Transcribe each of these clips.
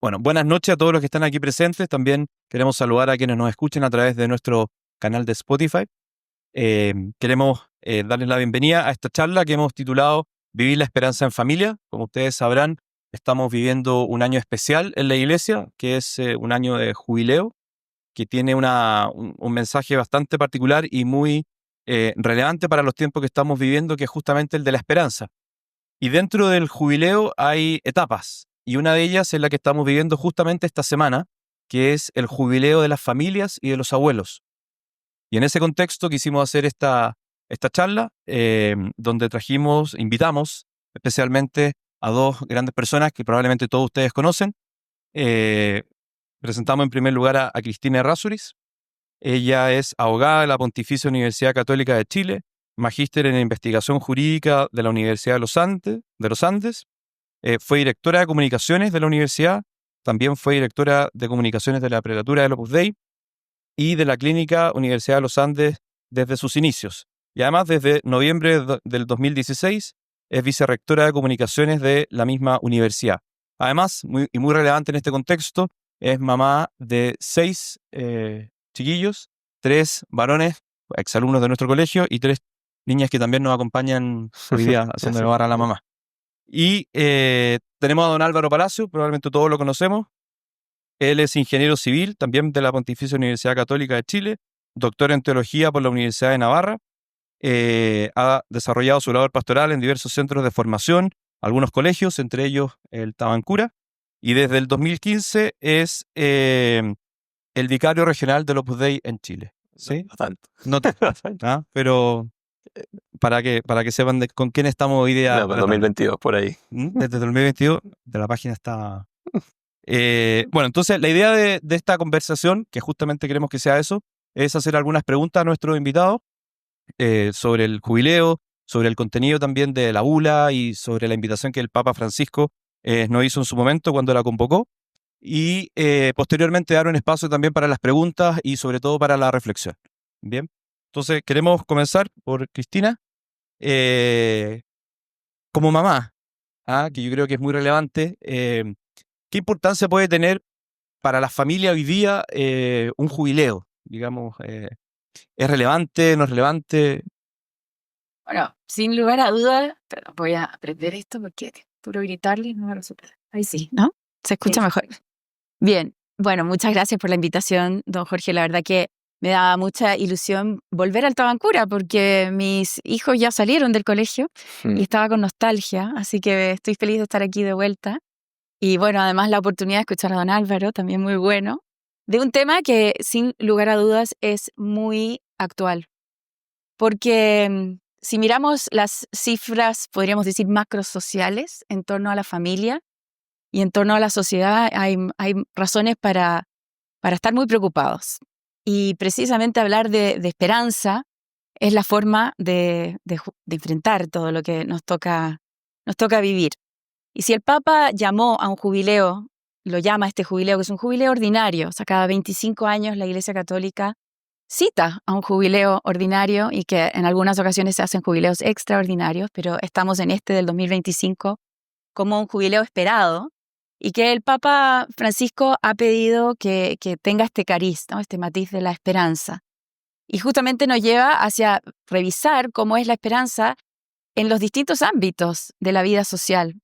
Bueno, buenas noches a todos los que están aquí presentes. También queremos saludar a quienes nos escuchen a través de nuestro canal de Spotify. Queremos darles la bienvenida a esta charla que hemos titulado Vivir la esperanza en familia. Como ustedes sabrán, estamos viviendo un año especial en la iglesia, que es un año de jubileo, que tiene un mensaje bastante particular y muy relevante para los tiempos que estamos viviendo, que es justamente el de la esperanza. Y dentro del jubileo hay etapas, y una de ellas es la que estamos viviendo justamente esta semana, que es el jubileo de las familias y de los abuelos. Y en ese contexto quisimos hacer esta charla, donde invitamos especialmente a dos grandes personas que probablemente todos ustedes conocen. Presentamos en primer lugar a Cristina Errázuriz. Ella es abogada de la Pontificia Universidad Católica de Chile, magíster en investigación jurídica de la Universidad de los Andes. Fue directora de comunicaciones de la universidad, también fue directora de comunicaciones de la prelatura del Opus Dei y de la Clínica Universidad de los Andes desde sus inicios. Y además, desde noviembre del 2016, es vicerrectora de comunicaciones de la misma universidad. Además, muy relevante en este contexto, es mamá de 6 chiquillos, 3 varones, exalumnos de nuestro colegio, y 3 niñas que también nos acompañan hoy día haciendo de barra a la mamá. Y tenemos a don Álvaro Palacio, probablemente todos lo conocemos. Él es ingeniero civil, también de la Pontificia Universidad Católica de Chile, doctor en teología por la Universidad de Navarra. Ha desarrollado su labor pastoral en diversos centros de formación, algunos colegios, entre ellos el Tabancura. Y desde el 2015 es el vicario regional del Opus Dei en Chile. ¿Sí? No tanto. No tanto, ¿ah? Pero para que sepan con quién estamos hoy día. No, 2022, por ahí. Desde 2022, de la página está... bueno, entonces la idea de esta conversación, que justamente queremos que sea eso, es hacer algunas preguntas a nuestros invitados sobre el jubileo, sobre el contenido también de la bula y sobre la invitación que el Papa Francisco nos hizo en su momento cuando la convocó, y posteriormente dar un espacio también para las preguntas y sobre todo para la reflexión. Bien, entonces queremos comenzar por Cristina. Como mamá, que yo creo que es muy relevante, ¿qué importancia puede tener para la familia hoy día un jubileo? Digamos, ¿es relevante, no es relevante? Bueno, sin lugar a dudas, pero voy a aprender esto porque puro gritarle no me resulta. Ahí sí, ¿no? ¿Se escucha mejor? Bien, bueno, muchas gracias por la invitación, don Jorge. La verdad que me da mucha ilusión volver al Tabancura porque mis hijos ya salieron del colegio y estaba con nostalgia, así que estoy feliz de estar aquí de vuelta. Y bueno, además la oportunidad de escuchar a don Álvaro, también muy bueno, de un tema que sin lugar a dudas es muy actual. Porque si miramos las cifras, podríamos decir macrosociales en torno a la familia y en torno a la sociedad, hay razones para estar muy preocupados. Y precisamente hablar de esperanza es la forma de enfrentar todo lo que nos toca vivir. Y si el Papa llamó a un jubileo, lo llama a este jubileo, que es un jubileo ordinario, o sea, cada 25 años la Iglesia Católica cita a un jubileo ordinario y que en algunas ocasiones se hacen jubileos extraordinarios, pero estamos en este del 2025 como un jubileo esperado y que el Papa Francisco ha pedido que tenga este cariz, ¿no? Este matiz de la esperanza. Y justamente nos lleva hacia revisar cómo es la esperanza en los distintos ámbitos de la vida social.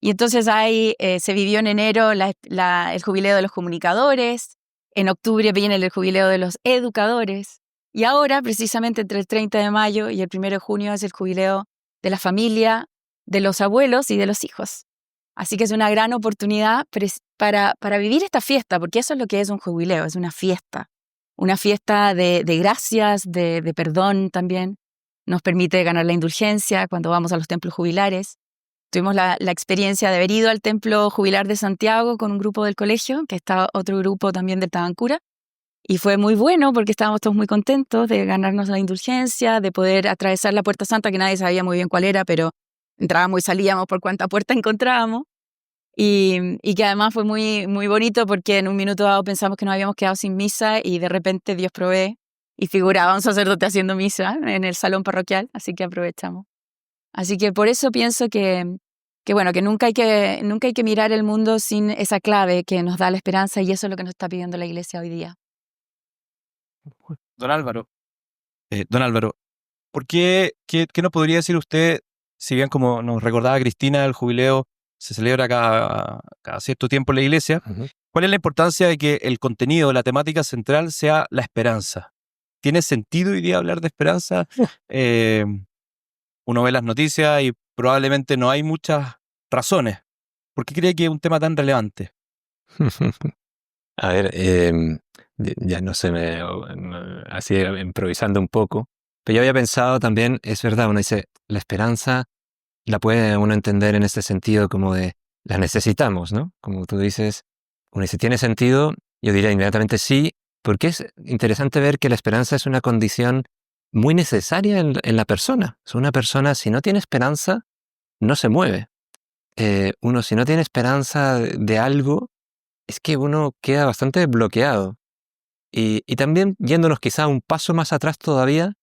Y entonces se vivió en enero el jubileo de los comunicadores, en octubre viene el jubileo de los educadores, y ahora, precisamente entre el 30 de mayo y el 1 de junio, es el jubileo de la familia, de los abuelos y de los hijos. Así que es una gran oportunidad para vivir esta fiesta, porque eso es lo que es un jubileo, es una fiesta de gracias, de perdón también. Nos permite ganar la indulgencia cuando vamos a los templos jubilares. Tuvimos la experiencia de haber ido al Templo Jubilar de Santiago con un grupo del colegio, que está otro grupo también del Tabancura, y fue muy bueno porque estábamos todos muy contentos de ganarnos la indulgencia, de poder atravesar la Puerta Santa, que nadie sabía muy bien cuál era, pero entrábamos y salíamos por cuánta puerta encontrábamos, y que además fue muy, muy bonito porque en un minuto dado pensamos que nos habíamos quedado sin misa y de repente Dios provee y figuraba un sacerdote haciendo misa en el salón parroquial, así que aprovechamos. Así que por eso pienso que bueno, que nunca hay que mirar el mundo sin esa clave que nos da la esperanza, y eso es lo que nos está pidiendo la Iglesia hoy día. Don Álvaro, ¿qué nos podría decir usted, si bien como nos recordaba Cristina, el jubileo se celebra cada cierto tiempo en la Iglesia? Ujú. ¿Cuál es la importancia de que el contenido, la temática central sea la esperanza? ¿Tiene sentido hoy día hablar de esperanza? Uno ve las noticias y probablemente no hay muchas razones. ¿Por qué cree que es un tema tan relevante? A ver, ya no sé, así improvisando un poco, pero yo había pensado también, es verdad, uno dice, la esperanza la puede uno entender en este sentido como de la necesitamos, ¿no? Como tú dices, uno dice, ¿tiene sentido? Yo diría inmediatamente sí, porque es interesante ver que la esperanza es una condición muy necesaria en la persona. Es una persona, si no tiene esperanza, no se mueve. Uno, si no tiene esperanza de algo, es que uno queda bastante bloqueado. Y también yéndonos quizá un paso más atrás todavía,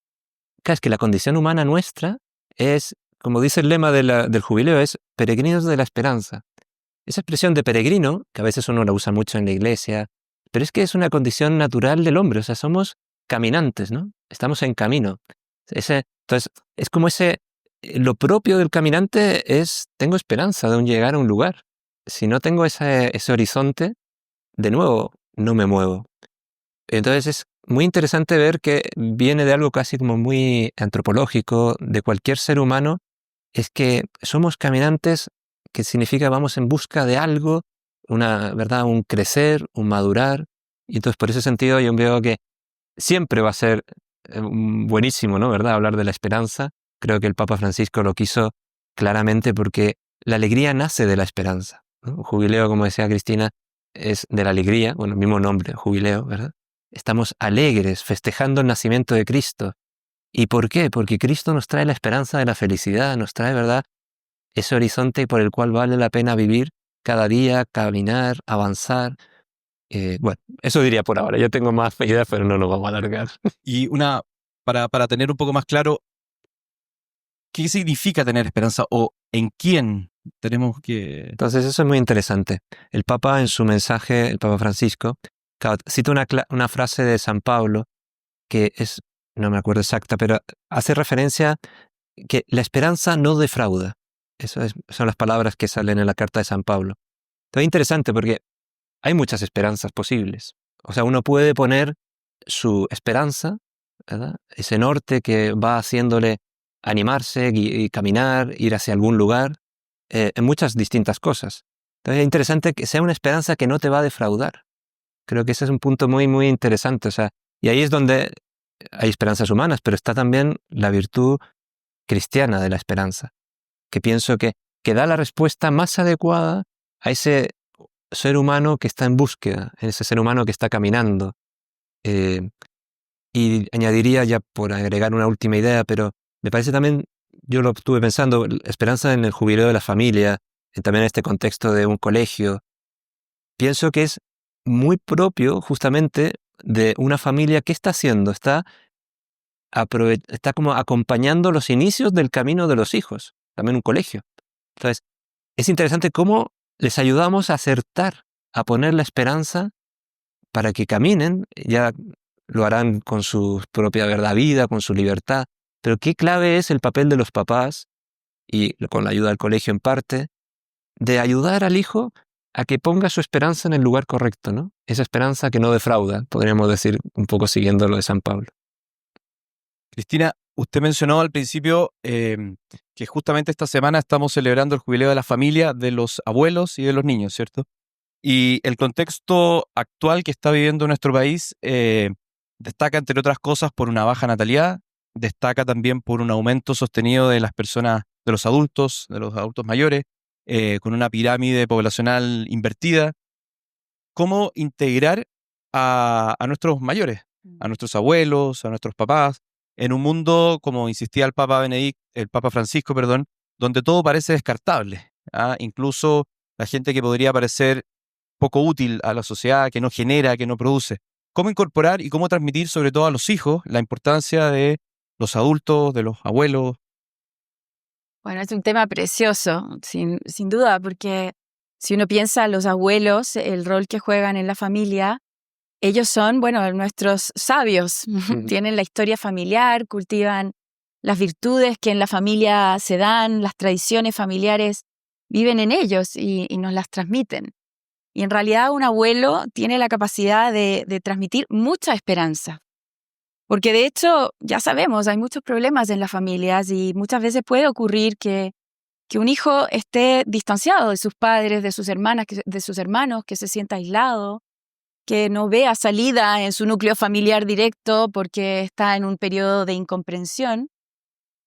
claro, es que la condición humana nuestra es, como dice el lema del jubileo, es peregrinos de la esperanza. Esa expresión de peregrino, que a veces uno la usa mucho en la iglesia, pero es que es una condición natural del hombre, o sea, somos caminantes, ¿no? Estamos en camino. Entonces, es como lo propio del caminante es, tengo esperanza de llegar a un lugar. Si no tengo ese horizonte, de nuevo, no me muevo. Entonces es muy interesante ver que viene de algo casi como muy antropológico, de cualquier ser humano, es que somos caminantes, que significa vamos en busca de algo, ¿verdad? Un crecer, un madurar. Y entonces por ese sentido yo veo que siempre va a ser buenísimo, ¿no? ¿Verdad? Hablar de la esperanza. Creo que el Papa Francisco lo quiso claramente porque la alegría nace de la esperanza, ¿no? Jubileo, como decía Cristina, es de la alegría, bueno, el mismo nombre, jubileo, ¿verdad? Estamos alegres, festejando el nacimiento de Cristo. ¿Y por qué? Porque Cristo nos trae la esperanza de la felicidad, nos trae, ¿verdad?, ese horizonte por el cual vale la pena vivir cada día, caminar, avanzar. Bueno, eso diría por ahora. Yo tengo más ideas, pero no nos vamos a alargar. Y para tener un poco más claro, ¿qué significa tener esperanza o en quién tenemos que...? Entonces, eso es muy interesante. El Papa, en su mensaje, el Papa Francisco, cita una frase de San Pablo que es, no me acuerdo exacta, pero hace referencia que la esperanza no defrauda. Son las palabras que salen en la carta de San Pablo. Entonces, es interesante porque hay muchas esperanzas posibles. O sea, uno puede poner su esperanza, ¿verdad?, ese norte que va haciéndole animarse y caminar, ir hacia algún lugar, en muchas distintas cosas. Entonces es interesante que sea una esperanza que no te va a defraudar. Creo que ese es un punto muy, muy interesante. O sea, y ahí es donde hay esperanzas humanas, pero está también la virtud cristiana de la esperanza, que pienso que da la respuesta más adecuada a ese ser humano que está en búsqueda, ese ser humano que está caminando. Y añadiría, ya por agregar una última idea, pero me parece también, yo lo estuve pensando, esperanza en el jubileo de la familia, también en este contexto de un colegio. Pienso que es muy propio justamente de una familia que está haciendo, está como acompañando los inicios del camino de los hijos, también un colegio. Entonces, es interesante cómo les ayudamos a acertar, a poner la esperanza para que caminen, ya lo harán con su propia vida, con su libertad, pero qué clave es el papel de los papás, y con la ayuda del colegio en parte, de ayudar al hijo a que ponga su esperanza en el lugar correcto, ¿no? Esa esperanza que no defrauda, podríamos decir, un poco siguiendo lo de San Pablo. Cristina, usted mencionó al principio que justamente esta semana estamos celebrando el jubileo de la familia, de los abuelos y de los niños, ¿cierto? Y el contexto actual que está viviendo nuestro país destaca, entre otras cosas, por una baja natalidad, destaca también por un aumento sostenido de las personas, de los adultos mayores, con una pirámide poblacional invertida. ¿Cómo integrar a nuestros mayores, a nuestros abuelos, a nuestros papás, en un mundo, como insistía el Papa Francisco, perdón, donde todo parece descartable, ¿ah? Incluso la gente que podría parecer poco útil a la sociedad, que no genera, que no produce? ¿Cómo incorporar y cómo transmitir, sobre todo a los hijos, la importancia de los adultos, de los abuelos? Bueno, es un tema precioso, sin duda, porque si uno piensa en los abuelos, el rol que juegan en la familia, ellos son, bueno, nuestros sabios. Tienen la historia familiar, cultivan las virtudes que en la familia se dan, las tradiciones familiares viven en ellos y nos las transmiten. Y en realidad un abuelo tiene la capacidad de transmitir mucha esperanza. Porque de hecho, ya sabemos, hay muchos problemas en las familias y muchas veces puede ocurrir que un hijo esté distanciado de sus padres, de sus hermanas, de sus hermanos, que se sienta aislado, que no vea salida en su núcleo familiar directo porque está en un periodo de incomprensión.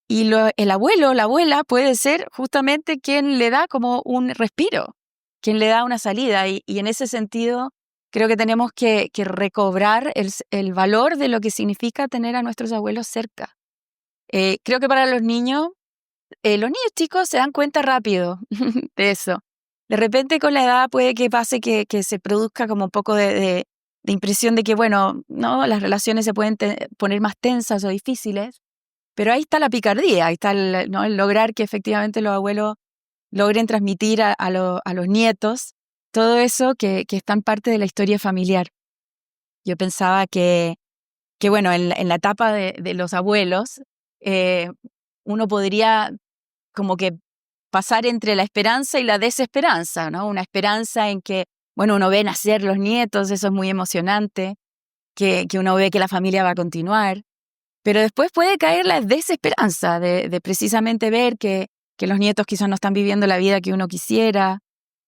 Y el abuelo, la abuela, puede ser justamente quien le da como un respiro, quien le da una salida. Y en ese sentido, creo que tenemos que recobrar el valor de lo que significa tener a nuestros abuelos cerca. Creo que para los niños chicos se dan cuenta rápido de eso. De repente con la edad puede que pase que se produzca como un poco de impresión de que, bueno, no, las relaciones se pueden poner más tensas o difíciles, pero ahí está la picardía, ahí está el lograr que efectivamente los abuelos logren transmitir a los nietos todo eso que es tan parte de la historia familiar. Yo pensaba que bueno, en la etapa de los abuelos, uno podría como que pasar entre la esperanza y la desesperanza, ¿no? Una esperanza en que, bueno, uno ve nacer los nietos, eso es muy emocionante, que uno ve que la familia va a continuar, pero después puede caer la desesperanza de precisamente ver que los nietos quizás no están viviendo la vida que uno quisiera,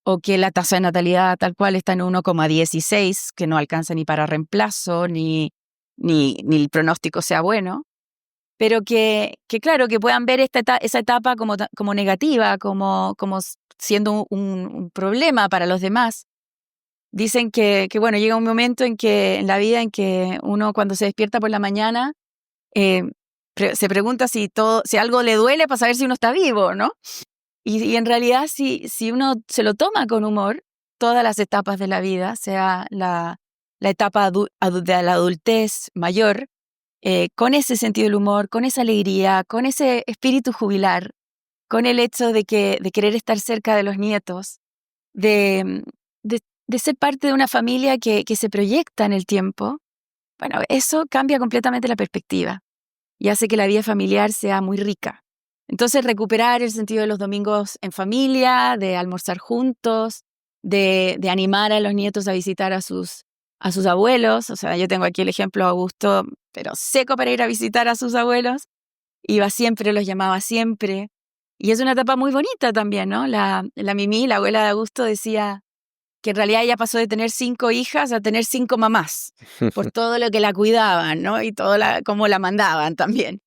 o que la tasa de natalidad tal cual está en 1,16, que no alcanza ni para reemplazo, ni el pronóstico sea bueno. Pero que claro, que puedan ver esa etapa como negativa, como siendo un problema para los demás. Dicen que bueno, llega un momento en la vida en que uno cuando se despierta por la mañana se pregunta si algo le duele para saber si uno está vivo, ¿no? Y en realidad si uno se lo toma con humor, todas las etapas de la vida, sea la etapa de la adultez mayor, con ese sentido del humor, con esa alegría, con ese espíritu jubilar, con el hecho de querer estar cerca de los nietos, de ser parte de una familia que se proyecta en el tiempo, bueno, eso cambia completamente la perspectiva y hace que la vida familiar sea muy rica. Entonces, recuperar el sentido de los domingos en familia, de almorzar juntos, de animar a los nietos a visitar a sus abuelos. O sea, yo tengo aquí el ejemplo de Augusto, pero seco para ir a visitar a sus abuelos. Iba siempre, los llamaba siempre. Y es una etapa muy bonita también, ¿no? La Mimi, la abuela de Augusto, decía que en realidad ella pasó de tener 5 hijas a tener 5 mamás, por todo lo que la cuidaban, ¿no? Y todo cómo la mandaban también.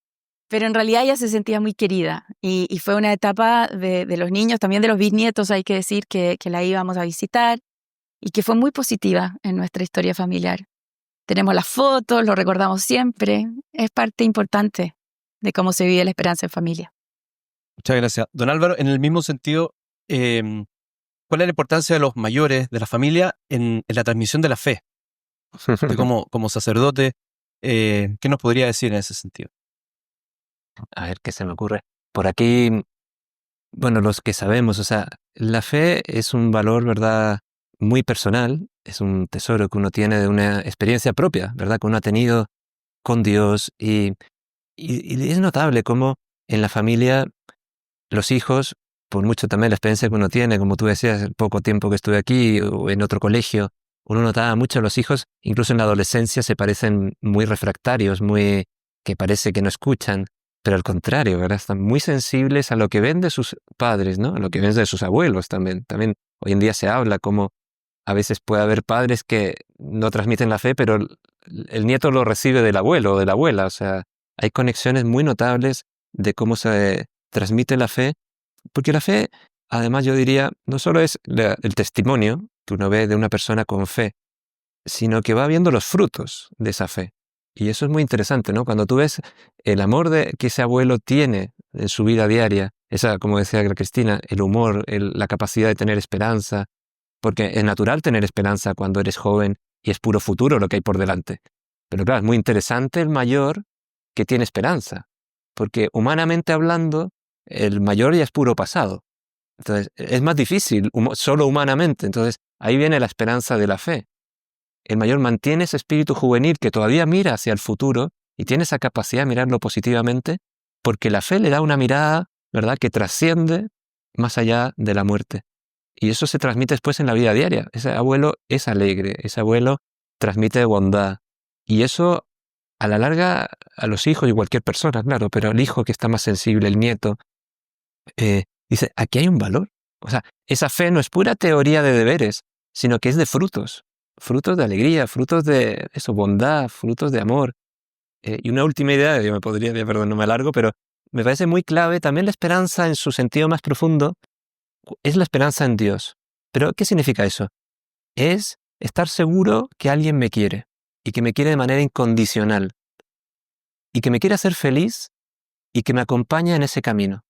Pero en realidad ella se sentía muy querida y fue una etapa de los niños, también de los bisnietos, hay que decir, que la íbamos a visitar y que fue muy positiva en nuestra historia familiar. Tenemos las fotos, lo recordamos siempre, es parte importante de cómo se vive la esperanza en familia. Muchas gracias. Don Álvaro, en el mismo sentido, ¿cuál es la importancia de los mayores, de la familia, en la transmisión de la fe? Usted como sacerdote, ¿qué nos podría decir en ese sentido? A ver, ¿qué se me ocurre? Por aquí, bueno, los que sabemos, o sea, la fe es un valor, ¿verdad?, muy personal, es un tesoro que uno tiene de una experiencia propia, ¿verdad?, que uno ha tenido con Dios y es notable cómo en la familia los hijos, por mucho también la experiencia que uno tiene, como tú decías, el poco tiempo que estuve aquí o en otro colegio, uno notaba mucho a los hijos, incluso en la adolescencia se parecen muy refractarios, que parece que no escuchan, pero al contrario, ¿verdad? Están muy sensibles a lo que ven de sus padres, ¿no? A lo que ven de sus abuelos también. También hoy en día se habla como a veces puede haber padres que no transmiten la fe, pero el nieto lo recibe del abuelo o de la abuela. O sea, hay conexiones muy notables de cómo se transmite la fe, porque la fe, además yo diría, no solo es el testimonio que uno ve de una persona con fe, sino que va viendo los frutos de esa fe. Y eso es muy interesante, ¿no? Cuando tú ves el amor que ese abuelo tiene en su vida diaria, esa, como decía Cristina, el humor, la capacidad de tener esperanza, porque es natural tener esperanza cuando eres joven y es puro futuro lo que hay por delante. Pero claro, es muy interesante el mayor que tiene esperanza, porque humanamente hablando, el mayor ya es puro pasado. Entonces, es más difícil, solo humanamente. Entonces, ahí viene la esperanza de la fe. El mayor mantiene ese espíritu juvenil que todavía mira hacia el futuro y tiene esa capacidad de mirarlo positivamente, porque la fe le da una mirada, ¿verdad?, que trasciende más allá de la muerte. Y eso se transmite después en la vida diaria. Ese abuelo es alegre, ese abuelo transmite bondad. Y eso, a la larga, a los hijos y cualquier persona, claro, pero el hijo que está más sensible, el nieto, dice, aquí hay un valor. O sea, esa fe no es pura teoría de deberes, sino que es de frutos. Frutos de alegría, frutos de eso, bondad, frutos de amor. Y una última idea, yo perdón, no me alargo, pero me parece muy clave también la esperanza en su sentido más profundo, es la esperanza en Dios. Pero, ¿qué significa eso? Es estar seguro que alguien me quiere, y que me quiere de manera incondicional, y que me quiere hacer feliz, y que me acompaña en ese camino.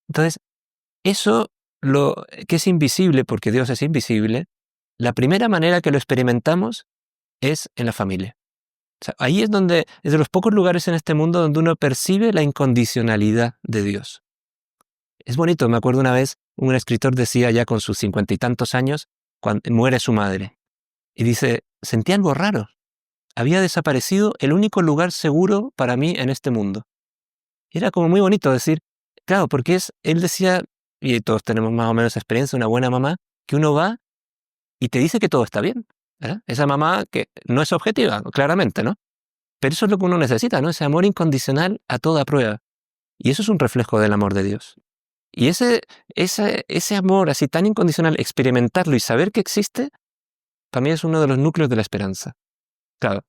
Entonces, eso, que es invisible, porque Dios es invisible, la primera manera que lo experimentamos es en la familia. O sea, ahí es de los pocos lugares en este mundo donde uno percibe la incondicionalidad de Dios. Es bonito, me acuerdo una vez, un escritor decía ya con sus 50 y tantos años, cuando muere su madre, y dice, sentí algo raro. Había desaparecido el único lugar seguro para mí en este mundo. Y era como muy bonito decir, claro, porque él decía, y todos tenemos más o menos esa experiencia, una buena mamá, que uno va y te dice que todo está bien. ¿Verdad? Esa mamá que no es objetiva, claramente, ¿no? Pero eso es lo que uno necesita, ¿no? Ese amor incondicional a toda prueba. Y eso es un reflejo del amor de Dios. Y ese amor así tan incondicional, experimentarlo y saber que existe, para mí es uno de los núcleos de la esperanza. Claro,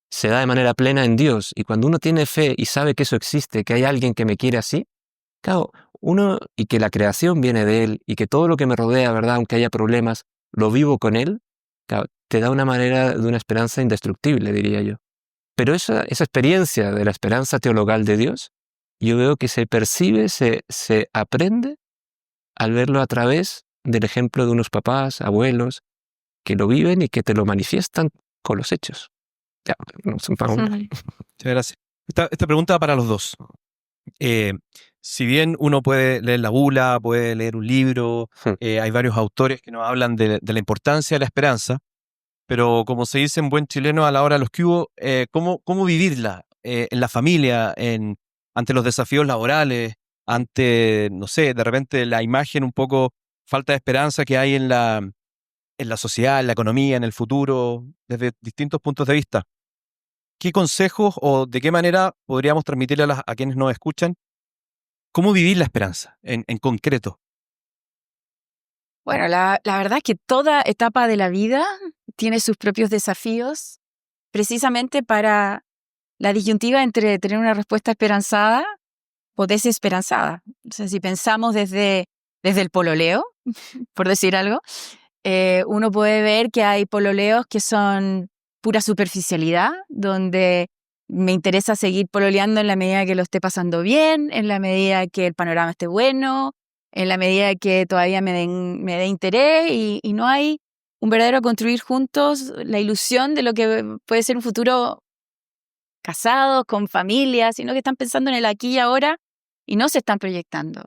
se da de manera plena en Dios. Y cuando uno tiene fe y sabe que eso existe, que hay alguien que me quiere así, claro, y que la creación viene de Él, y que todo lo que me rodea, ¿verdad?, aunque haya problemas, lo vivo con Él, claro, te da una manera de una esperanza indestructible, diría yo. Pero esa experiencia de la esperanza teologal de Dios, yo veo que se percibe, se aprende al verlo a través del ejemplo de unos papás, abuelos, que lo viven y que te lo manifiestan con los hechos. Ya, no son para uno. Muchas gracias. Esta pregunta va para los dos. Si bien uno puede leer la bula, puede leer un libro, hay varios autores que nos hablan de la importancia de la esperanza, pero como se dice en buen chileno a la hora de los que hubo, ¿cómo vivirla en la familia, ante los desafíos laborales, ante, no sé, de repente la imagen un poco falta de esperanza que hay en la sociedad, en la economía, en el futuro, desde distintos puntos de vista? ¿Qué consejos o de qué manera podríamos transmitirle a quienes nos escuchan cómo vivir la esperanza en concreto? Bueno, la verdad es que toda etapa de la vida tiene sus propios desafíos, precisamente para la disyuntiva entre tener una respuesta esperanzada o desesperanzada. O sea, si pensamos desde el pololeo, por decir algo, uno puede ver que hay pololeos que son pura superficialidad, donde me interesa seguir pololeando en la medida que lo esté pasando bien, en la medida que el panorama esté bueno, en la medida que todavía me dé interés y no hay un verdadero construir juntos la ilusión de lo que puede ser un futuro casados, con familias, sino que están pensando en el aquí y ahora y no se están proyectando.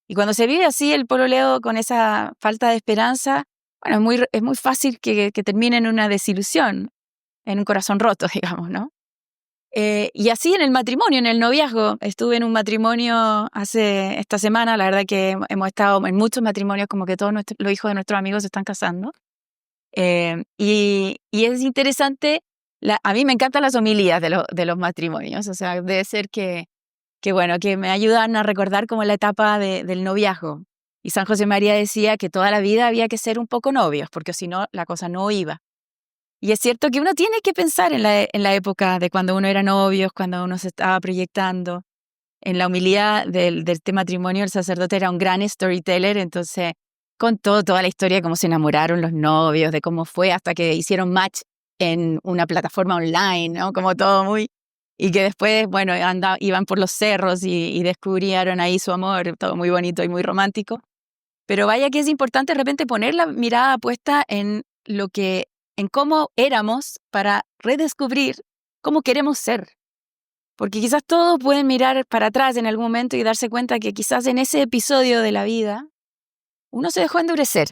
Y cuando se vive así el pololeo con esa falta de esperanza, bueno, es muy fácil que termine en una desilusión, en un corazón roto, digamos, ¿no? Y así en el matrimonio, en el noviazgo. Estuve en un matrimonio esta semana, la verdad que hemos estado en muchos matrimonios, como que todos los hijos de nuestros amigos se están casando. Y es interesante, a mí me encantan las homilías de los matrimonios, o sea, debe ser que me ayudan a recordar como la etapa del noviazgo. Y San José María decía que toda la vida había que ser un poco novios, porque si no, la cosa no iba. Y es cierto que uno tiene que pensar en la época de cuando uno era novios, cuando uno se estaba proyectando. En la homilía del matrimonio, el sacerdote era un gran storyteller, entonces contó toda la historia de cómo se enamoraron los novios, de cómo fue hasta que hicieron match en una plataforma online, ¿no? Como todo muy... Y que después, bueno, iban por los cerros y descubrieron ahí su amor, todo muy bonito y muy romántico. Pero vaya que es importante de repente poner la mirada puesta en cómo éramos para redescubrir cómo queremos ser. Porque quizás todos pueden mirar para atrás en algún momento y darse cuenta que quizás en ese episodio de la vida uno se dejó endurecer,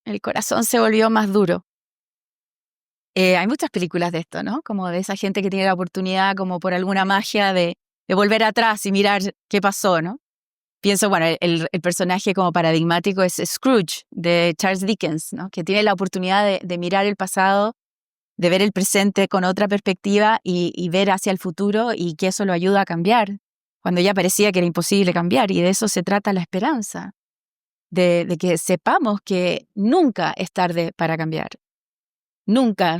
el corazón se volvió más duro. Hay muchas películas de esto, ¿no? Como de esa gente que tiene la oportunidad, como por alguna magia, de volver atrás y mirar qué pasó, ¿no? Pienso, bueno, el personaje como paradigmático es Scrooge, de Charles Dickens, ¿no? Que tiene la oportunidad de mirar el pasado, de ver el presente con otra perspectiva y ver hacia el futuro, y que eso lo ayuda a cambiar, cuando ya parecía que era imposible cambiar. Y de eso se trata la esperanza, de que sepamos que nunca es tarde para cambiar. Nunca,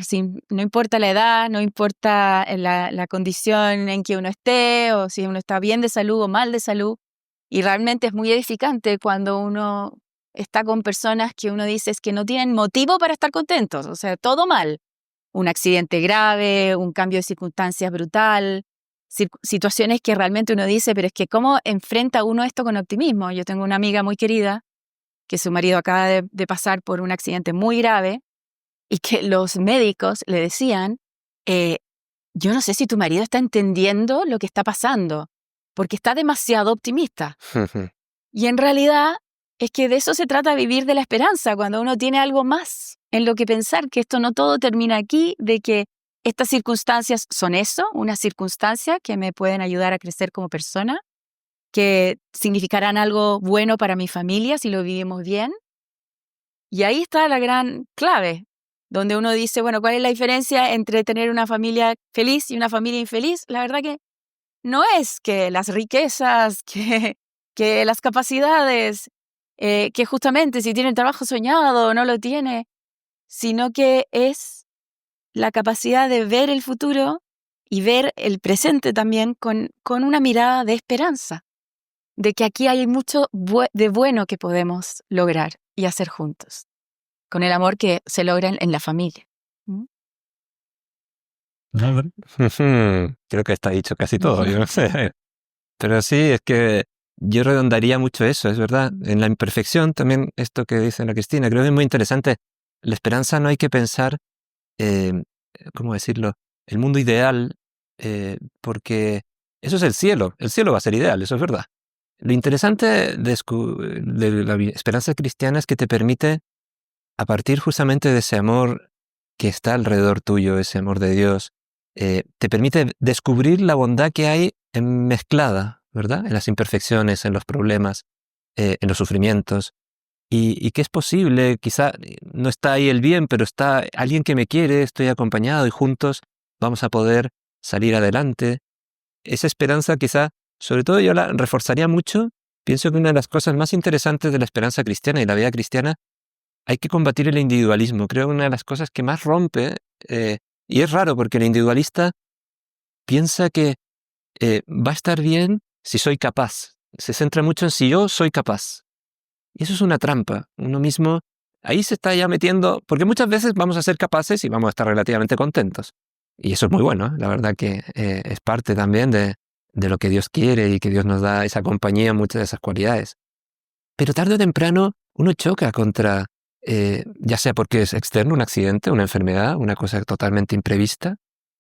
no importa la edad, no importa la condición en que uno esté, o si uno está bien de salud o mal de salud. Y realmente es muy edificante cuando uno está con personas que uno dice es que no tienen motivo para estar contentos, o sea, todo mal. Un accidente grave, un cambio de circunstancias brutal, situaciones que realmente uno dice, pero es que ¿cómo enfrenta uno esto con optimismo? Yo tengo una amiga muy querida que su marido acaba de pasar por un accidente muy grave, y que los médicos le decían, yo no sé si tu marido está entendiendo lo que está pasando, porque está demasiado optimista. Y en realidad es que de eso se trata, vivir de la esperanza, cuando uno tiene algo más en lo que pensar, que esto no todo termina aquí, de que estas circunstancias son eso, una circunstancia que me pueden ayudar a crecer como persona, que significarán algo bueno para mi familia si lo vivimos bien. Y ahí está la gran clave, donde uno dice, bueno, ¿cuál es la diferencia entre tener una familia feliz y una familia infeliz? La verdad que no es que las riquezas, que las capacidades, que justamente si tiene el trabajo soñado o no lo tiene, sino que es la capacidad de ver el futuro y ver el presente también con una mirada de esperanza, de que aquí hay mucho de bueno que podemos lograr y hacer juntos, con el amor que se logra en la familia. Creo que está dicho casi todo, yo no sé. Pero sí, es que yo redondaría mucho eso, es verdad. En la imperfección también, esto que dice la Cristina, creo que es muy interesante. La esperanza no hay que pensar, ¿cómo decirlo? El mundo ideal, porque eso es el cielo va a ser ideal, eso es verdad. Lo interesante de la esperanza cristiana es que te permite, a partir justamente de ese amor que está alrededor tuyo, ese amor de Dios, te permite descubrir la bondad que hay mezclada, ¿verdad? En las imperfecciones, en los problemas, en los sufrimientos, y que es posible, quizá no está ahí el bien, pero está alguien que me quiere, estoy acompañado y juntos vamos a poder salir adelante. Esa esperanza quizá, sobre todo yo la reforzaría mucho. Pienso que una de las cosas más interesantes de la esperanza cristiana y la vida cristiana, hay que combatir el individualismo. Creo que una de las cosas que más rompe, y es raro porque el individualista piensa que va a estar bien si soy capaz. Se centra mucho en si yo soy capaz. Y eso es una trampa. Uno mismo ahí se está ya metiendo, porque muchas veces vamos a ser capaces y vamos a estar relativamente contentos. Y eso es muy bueno, ¿eh? La verdad que es parte también de lo que Dios quiere y que Dios nos da esa compañía, muchas de esas cualidades. Pero tarde o temprano uno choca contra, ya sea porque es externo, un accidente, una enfermedad, una cosa totalmente imprevista,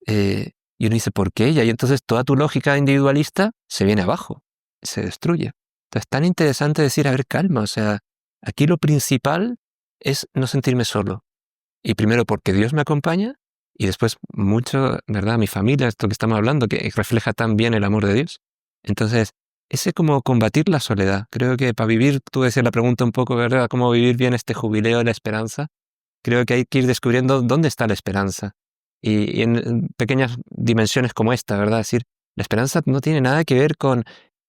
y uno dice, ¿por qué? Y ahí entonces toda tu lógica individualista se viene abajo, se destruye. Entonces es tan interesante decir, a ver, calma, o sea, aquí lo principal es no sentirme solo. Y primero porque Dios me acompaña, y después mucho, ¿verdad? Mi familia, esto que estamos hablando, que refleja tan bien el amor de Dios. Entonces, ese como combatir la soledad. Creo que para vivir, tú decías la pregunta un poco, ¿verdad? ¿Cómo vivir bien este jubileo de la esperanza? Creo que hay que ir descubriendo dónde está la esperanza. Y en pequeñas dimensiones como esta, ¿verdad? Es decir, la esperanza no tiene nada que ver con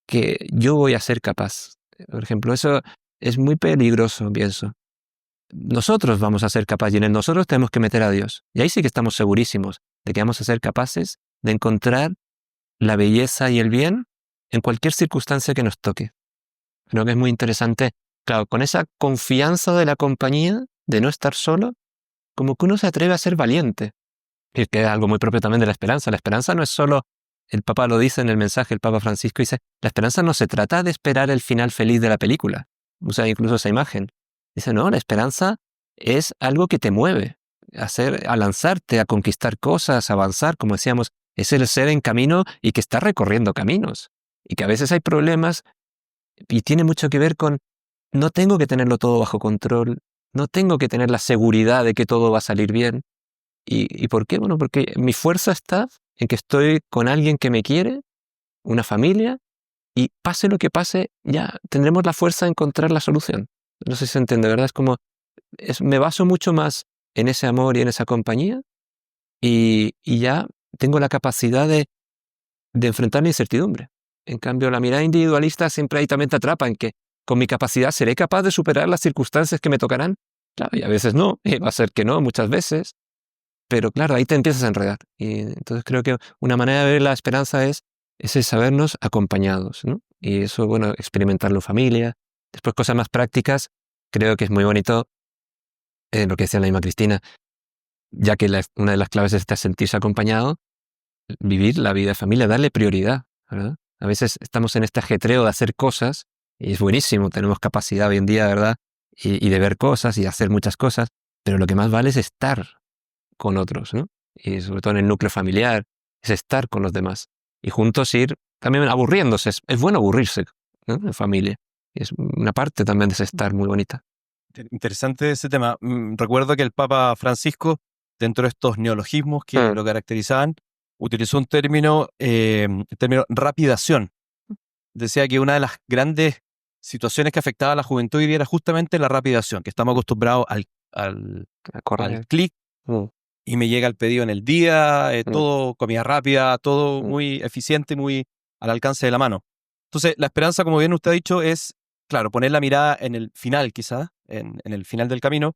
que yo voy a ser capaz. Por ejemplo, eso es muy peligroso, pienso. Nosotros vamos a ser capaces y en el nosotros tenemos que meter a Dios. Y ahí sí que estamos segurísimos de que vamos a ser capaces de encontrar la belleza y el bien en cualquier circunstancia que nos toque. Creo que es muy interesante, claro, con esa confianza de la compañía, de no estar solo, como que uno se atreve a ser valiente. Y que es algo muy propio también de la esperanza. La esperanza no es solo, el Papa lo dice en el mensaje, el Papa Francisco dice, la esperanza no se trata de esperar el final feliz de la película. Usa incluso esa imagen. Dice, no, la esperanza es algo que te mueve a lanzarte, a conquistar cosas, a avanzar, como decíamos, Es el ser en camino y que está recorriendo caminos. Y que a veces hay problemas y tiene mucho que ver con no tengo que tenerlo todo bajo control, no tengo que tener la seguridad de que todo va a salir bien. ¿Y por qué? Bueno, porque mi fuerza está en que estoy con alguien que me quiere, una familia, y pase lo que pase, ya tendremos la fuerza de encontrar la solución. No sé si se entiende, ¿verdad? Es como, me baso mucho más en ese amor y en esa compañía, y ya tengo la capacidad de enfrentar la incertidumbre. En cambio, la mirada individualista siempre ahí también te atrapa en que con mi capacidad seré capaz de superar las circunstancias que me tocarán. Claro, y a veces no, y va a ser que no, muchas veces. Pero claro, ahí te empiezas a enredar. Y entonces creo que una manera de ver la esperanza es ese sabernos acompañados, ¿no? Y eso, bueno, experimentarlo en familia. Después cosas más prácticas, creo que es muy bonito lo que decía la misma Cristina, ya que una de las claves es sentirse acompañado, vivir la vida de familia, darle prioridad, ¿verdad? A veces estamos en este ajetreo de hacer cosas, y es buenísimo, tenemos capacidad hoy en día, ¿verdad? Y de ver cosas y de hacer muchas cosas, pero lo que más vale es estar con otros, ¿no? Y sobre todo en el núcleo familiar, es estar con los demás. Y juntos ir también aburriéndose. Es bueno aburrirse, ¿no? En familia. Y es una parte también de ese estar muy bonita. Interesante ese tema. Recuerdo que el Papa Francisco, dentro de estos neologismos que lo caracterizaban, utilizó un término, el término rapidación. Decía que una de las grandes situaciones que afectaba a la juventud hoy día era justamente la rapidación, que estamos acostumbrados al clic, y me llega el pedido en el día, todo comida rápida, todo muy eficiente, muy al alcance de la mano. Entonces, la esperanza, como bien usted ha dicho, es, claro, poner la mirada en el final, quizás, en el final del camino,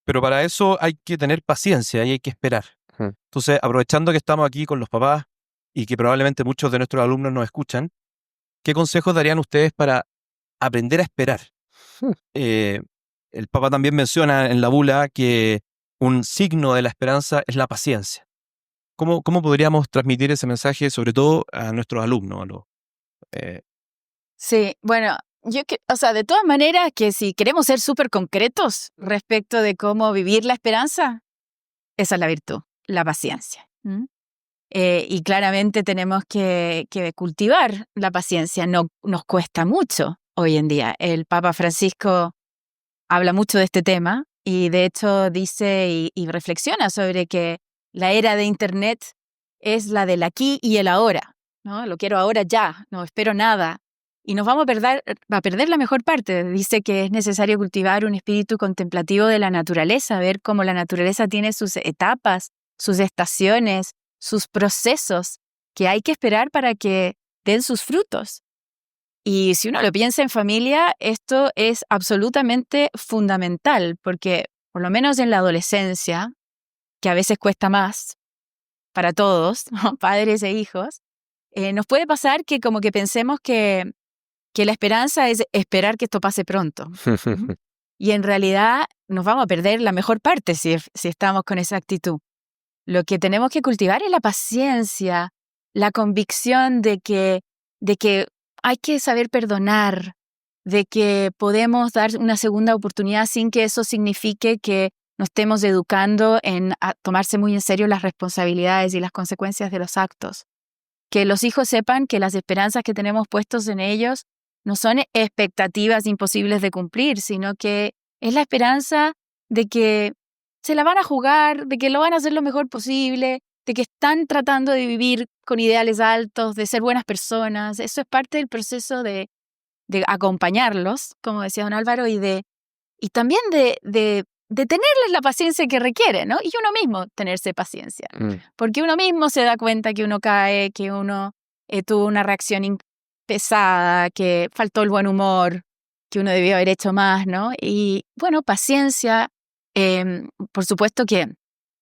pero para eso hay que tener paciencia y hay que esperar. Entonces, aprovechando que estamos aquí con los papás y que probablemente muchos de nuestros alumnos nos escuchan, ¿qué consejos darían ustedes para aprender a esperar? El Papa también menciona en la bula que un signo de la esperanza es la paciencia. ¿Cómo podríamos transmitir ese mensaje, sobre todo a nuestros alumnos? Sí, bueno, o sea, de todas maneras, que si queremos ser súper concretos respecto de cómo vivir la esperanza, esa es la virtud, la paciencia. Y claramente tenemos que cultivar la paciencia. No nos cuesta mucho hoy en día. El Papa Francisco habla mucho de este tema y de hecho dice y reflexiona sobre que la era de Internet es la del aquí y el ahora, ¿no? Lo quiero ahora ya, no espero nada. Y nos vamos a perder la mejor parte. Dice que es necesario cultivar un espíritu contemplativo de la naturaleza, ver cómo la naturaleza tiene sus etapas, sus estaciones, sus procesos, que hay que esperar para que den sus frutos. Y si uno lo piensa en familia, esto es absolutamente fundamental, porque por lo menos en la adolescencia, que a veces cuesta más para todos, ¿no? Padres e hijos, nos puede pasar que como que pensemos que la esperanza es esperar que esto pase pronto. Y en realidad nos vamos a perder la mejor parte si estamos con esa actitud. Lo que tenemos que cultivar es la paciencia, la convicción de que hay que saber perdonar, de que podemos dar una segunda oportunidad sin que eso signifique que nos estemos educando a tomarse muy en serio las responsabilidades y las consecuencias de los actos. Que los hijos sepan que las esperanzas que tenemos puestos en ellos no son expectativas imposibles de cumplir, sino que es la esperanza de que se la van a jugar, de que lo van a hacer lo mejor posible, de que están tratando de vivir con ideales altos, de ser buenas personas. Eso es parte del proceso de acompañarlos, como decía don Álvaro, y también de tenerles la paciencia que requiere, ¿no? Y uno mismo tenerse paciencia. Porque uno mismo se da cuenta que uno cae, que uno tuvo una reacción pesada, que faltó el buen humor, que uno debió haber hecho más, ¿no? Y bueno, paciencia. Por supuesto que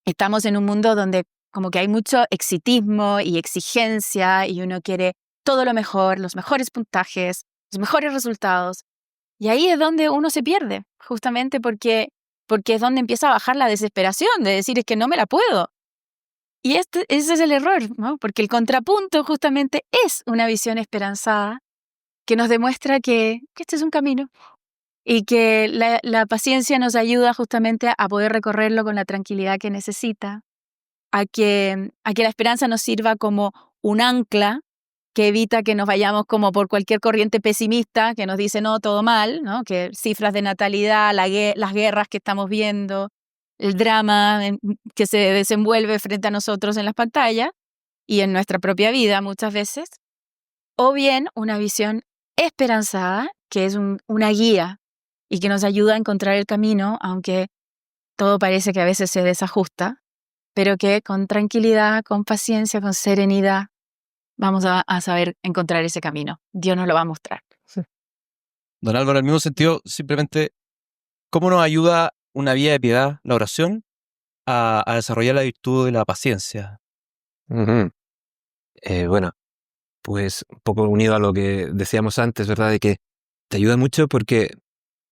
estamos en un mundo donde como que hay mucho exitismo y exigencia y uno quiere todo lo mejor, los mejores puntajes, los mejores resultados. Y ahí es donde uno se pierde, justamente porque es donde empieza a bajar la desesperación de decir es que no me la puedo. Y ese es el error, ¿no? Porque el contrapunto justamente es una visión esperanzada que nos demuestra que este es un camino y que la paciencia nos ayuda justamente a poder recorrerlo con la tranquilidad que necesita, a que la esperanza nos sirva como un ancla que evita que nos vayamos como por cualquier corriente pesimista que nos dice no, todo mal, ¿no? Que cifras de natalidad, las guerras que estamos viendo, el drama que se desenvuelve frente a nosotros en las pantallas y en nuestra propia vida muchas veces, o bien una visión esperanzada, que es una guía y que nos ayuda a encontrar el camino, aunque todo parece que a veces se desajusta, pero que con tranquilidad, con paciencia, con serenidad, vamos a saber encontrar ese camino. Dios nos lo va a mostrar. Sí. Don Álvaro, en el mismo sentido, simplemente, ¿cómo nos ayuda una vida de piedad, la oración, a desarrollar la virtud de la paciencia? Bueno, pues un poco unido a lo que decíamos antes, ¿verdad? De que te ayuda mucho porque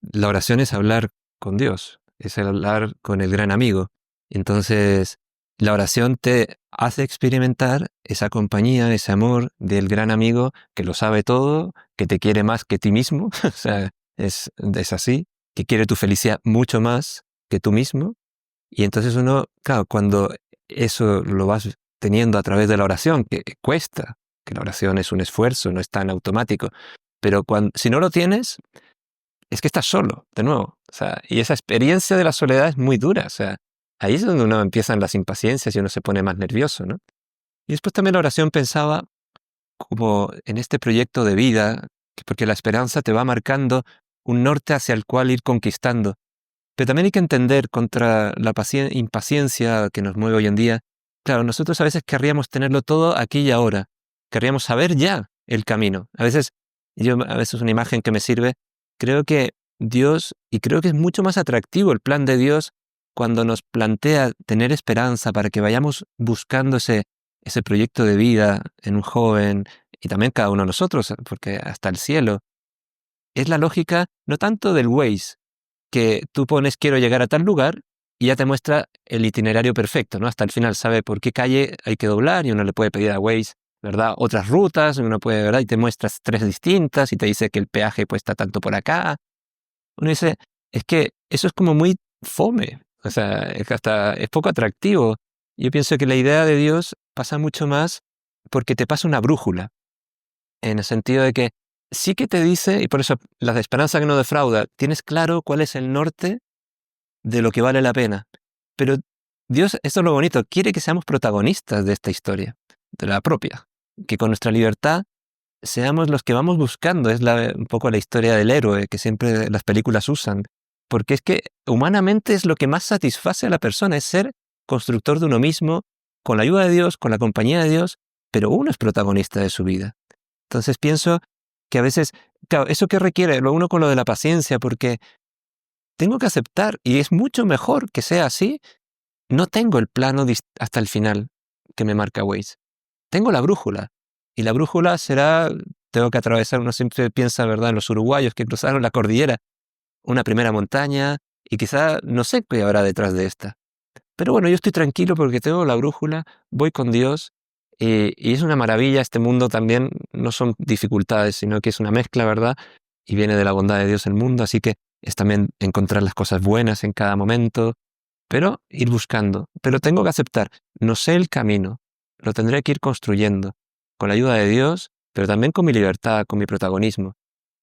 la oración es hablar con Dios, es hablar con el gran amigo. Entonces, la oración te hace experimentar esa compañía, ese amor del gran amigo que lo sabe todo, que te quiere más que ti mismo, o sea, es así, que quiere tu felicidad mucho más que tú mismo. Y entonces uno, claro, cuando eso lo vas teniendo a través de la oración, que cuesta, que la oración es un esfuerzo, no es tan automático, pero si no lo tienes, es que estás solo, de nuevo. O sea, y esa experiencia de la soledad es muy dura. O sea, ahí es donde uno empiezan las impaciencias y uno se pone más nervioso, ¿no? Y después también la oración pensaba como en este proyecto de vida, porque la esperanza te va marcando un norte hacia el cual ir conquistando. Pero también hay que entender contra la impaciencia que nos mueve hoy en día. Claro, nosotros a veces querríamos tenerlo todo aquí y ahora. Querríamos saber ya el camino. A veces una imagen que me sirve, creo que Dios, y creo que es mucho más atractivo el plan de Dios cuando nos plantea tener esperanza para que vayamos buscando ese proyecto de vida en un joven y también cada uno de nosotros, porque hasta el cielo. Es la lógica no tanto del Waze, que tú pones quiero llegar a tal lugar y ya te muestra el itinerario perfecto, ¿no? Hasta el final sabe por qué calle hay que doblar y uno le puede pedir a Waze, ¿verdad? Otras rutas, uno puede, ¿verdad? Y te muestras 3 distintas y te dice que el peaje cuesta tanto por acá. Uno dice, es que eso es como muy fome, o sea, es poco atractivo. Yo pienso que la idea de Dios pasa mucho más porque te pasa una brújula, en el sentido de que sí que te dice, y por eso la de esperanza que no defrauda, tienes claro cuál es el norte de lo que vale la pena. Pero Dios, esto es lo bonito, quiere que seamos protagonistas de esta historia, de la propia. Que con nuestra libertad seamos los que vamos buscando. Es un poco la historia del héroe que siempre las películas usan. Porque es que humanamente es lo que más satisface a la persona, es ser constructor de uno mismo, con la ayuda de Dios, con la compañía de Dios, pero uno es protagonista de su vida. Entonces pienso que a veces, claro, ¿eso qué requiere? Lo uno con lo de la paciencia, porque tengo que aceptar, y es mucho mejor que sea así. No tengo el plano hasta el final que me marca Waze. Tengo la brújula, y la brújula será, tengo que atravesar, uno siempre piensa, ¿verdad?, en los uruguayos que cruzaron la cordillera, una primera montaña, y quizá no sé qué habrá detrás de esta. Pero bueno, yo estoy tranquilo porque tengo la brújula, voy con Dios, y es una maravilla. Este mundo también no son dificultades, sino que es una mezcla, ¿verdad? Y viene de la bondad de Dios el mundo, así que es también encontrar las cosas buenas en cada momento, pero ir buscando. Pero tengo que aceptar, no sé el camino, lo tendré que ir construyendo, con la ayuda de Dios, pero también con mi libertad, con mi protagonismo.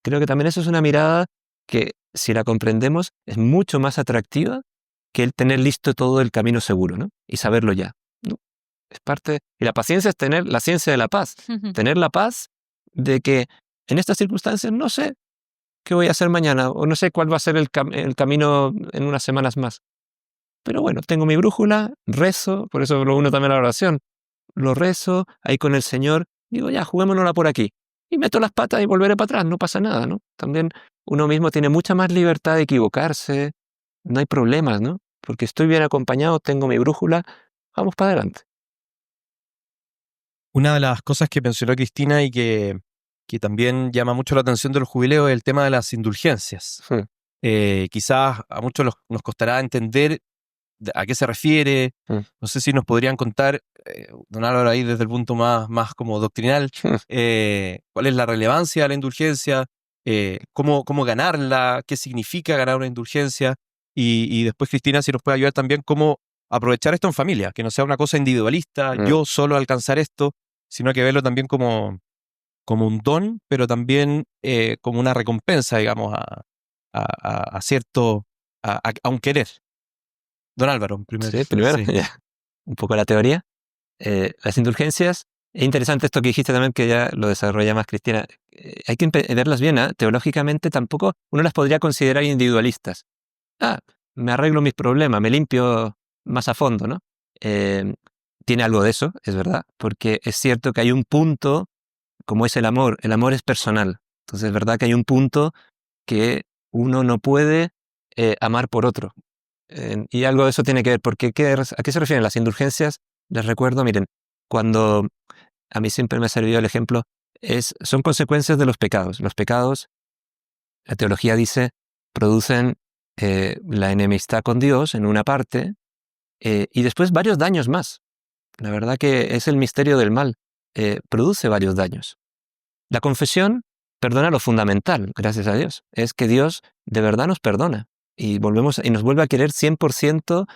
Creo que también eso es una mirada que, si la comprendemos, es mucho más atractiva que el tener listo todo el camino seguro, ¿no? Y saberlo ya, ¿no? Es parte, y la paciencia es tener la ciencia de la paz, tener la paz de que en estas circunstancias no sé qué voy a hacer mañana, o no sé cuál va a ser el camino en unas semanas más. Pero bueno, tengo mi brújula, rezo, por eso lo uno también a la oración, lo rezo ahí con el Señor, digo ya, juguémonosla por aquí, y meto las patas y volveré para atrás, no pasa nada, ¿no? También uno mismo tiene mucha más libertad de equivocarse, no hay problemas, ¿no? Porque estoy bien acompañado, tengo mi brújula, vamos para adelante. Una de las cosas que mencionó Cristina y que también llama mucho la atención de los jubileos es el tema de las indulgencias. Quizás a muchos nos costará entender a qué se refiere. No sé si nos podrían contar, don Álvaro, ahí desde el punto más como doctrinal, cuál es la relevancia de la indulgencia, cómo ganarla, qué significa ganar una indulgencia, y después, Cristina, si nos puede ayudar también cómo aprovechar esto en familia, que no sea una cosa individualista, yo solo alcanzar esto, sino que verlo también como un don, pero también como una recompensa, digamos, a cierto, a un querer. Don Álvaro, primero. Sí, primero, Sí. ya. Un poco la teoría. Las indulgencias, es interesante esto que dijiste también, que ya lo desarrolla más Cristina. Hay que verlas bien, ¿eh? Teológicamente tampoco uno las podría considerar individualistas. Me arreglo mis problemas, me limpio más a fondo, ¿no? Tiene algo de eso, es verdad, porque es cierto que hay un punto, como es el amor es personal. Entonces es verdad que hay un punto que uno no puede amar por otro. Y algo de eso tiene que ver, porque ¿a qué se refieren las indulgencias? Les recuerdo, miren, cuando a mí siempre me ha servido el ejemplo, son consecuencias de los pecados. Los pecados, la teología dice, producen la enemistad con Dios en una parte y después varios daños más. La verdad que es el misterio del mal. Produce varios daños. La confesión perdona lo fundamental, gracias a Dios. Es que Dios de verdad nos perdona y nos vuelve a querer 100%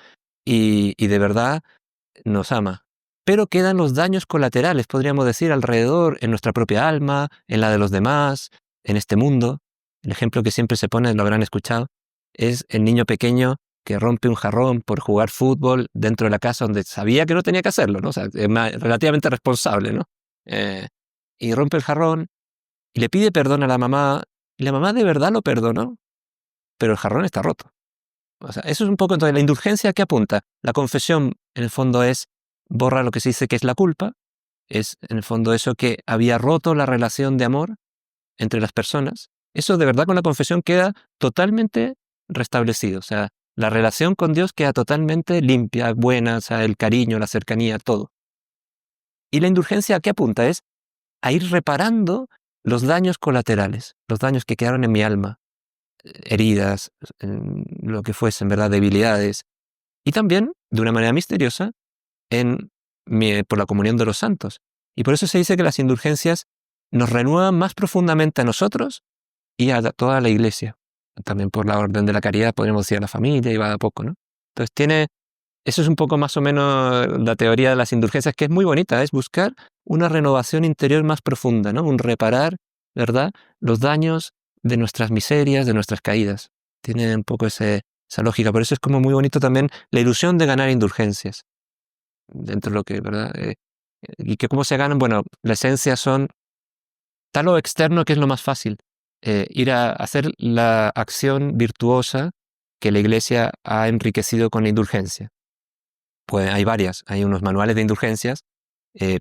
y de verdad nos ama. Pero quedan los daños colaterales, podríamos decir, alrededor, en nuestra propia alma, en la de los demás, en este mundo. El ejemplo que siempre se pone, lo habrán escuchado, es el niño pequeño que rompe un jarrón por jugar fútbol dentro de la casa donde sabía que no tenía que hacerlo, ¿no? O sea, es relativamente responsable, ¿no? Y rompe el jarrón y le pide perdón a la mamá, y la mamá de verdad lo perdonó, pero el jarrón está roto. O sea, eso es un poco entonces la indulgencia que apunta. La confesión, en el fondo, borra lo que se dice que es la culpa, es en el fondo eso que había roto la relación de amor entre las personas. Eso de verdad con la confesión queda totalmente restablecido. O sea, la relación con Dios queda totalmente limpia, buena, o sea, el cariño, la cercanía, todo. Y la indulgencia, ¿a qué apunta? Es a ir reparando los daños colaterales, los daños que quedaron en mi alma, heridas, lo que fuesen, ¿verdad? Debilidades. Y también, de una manera misteriosa, por la comunión de los santos. Y por eso se dice que las indulgencias nos renuevan más profundamente a nosotros y a toda la iglesia. También por la orden de la caridad, podríamos decir a la familia y va de a poco, ¿no? Entonces eso es un poco más o menos la teoría de las indulgencias, que es muy bonita, es buscar una renovación interior más profunda, ¿no? Un reparar, ¿verdad? Los daños de nuestras miserias, de nuestras caídas. Tiene un poco esa lógica. Por eso es como muy bonito también la ilusión de ganar indulgencias. Dentro de lo que, ¿verdad? Y que cómo se ganan, bueno, la esencia está lo externo que es lo más fácil. Ir a hacer la acción virtuosa que la Iglesia ha enriquecido con la indulgencia. Pues hay varias, hay unos manuales de indulgencias,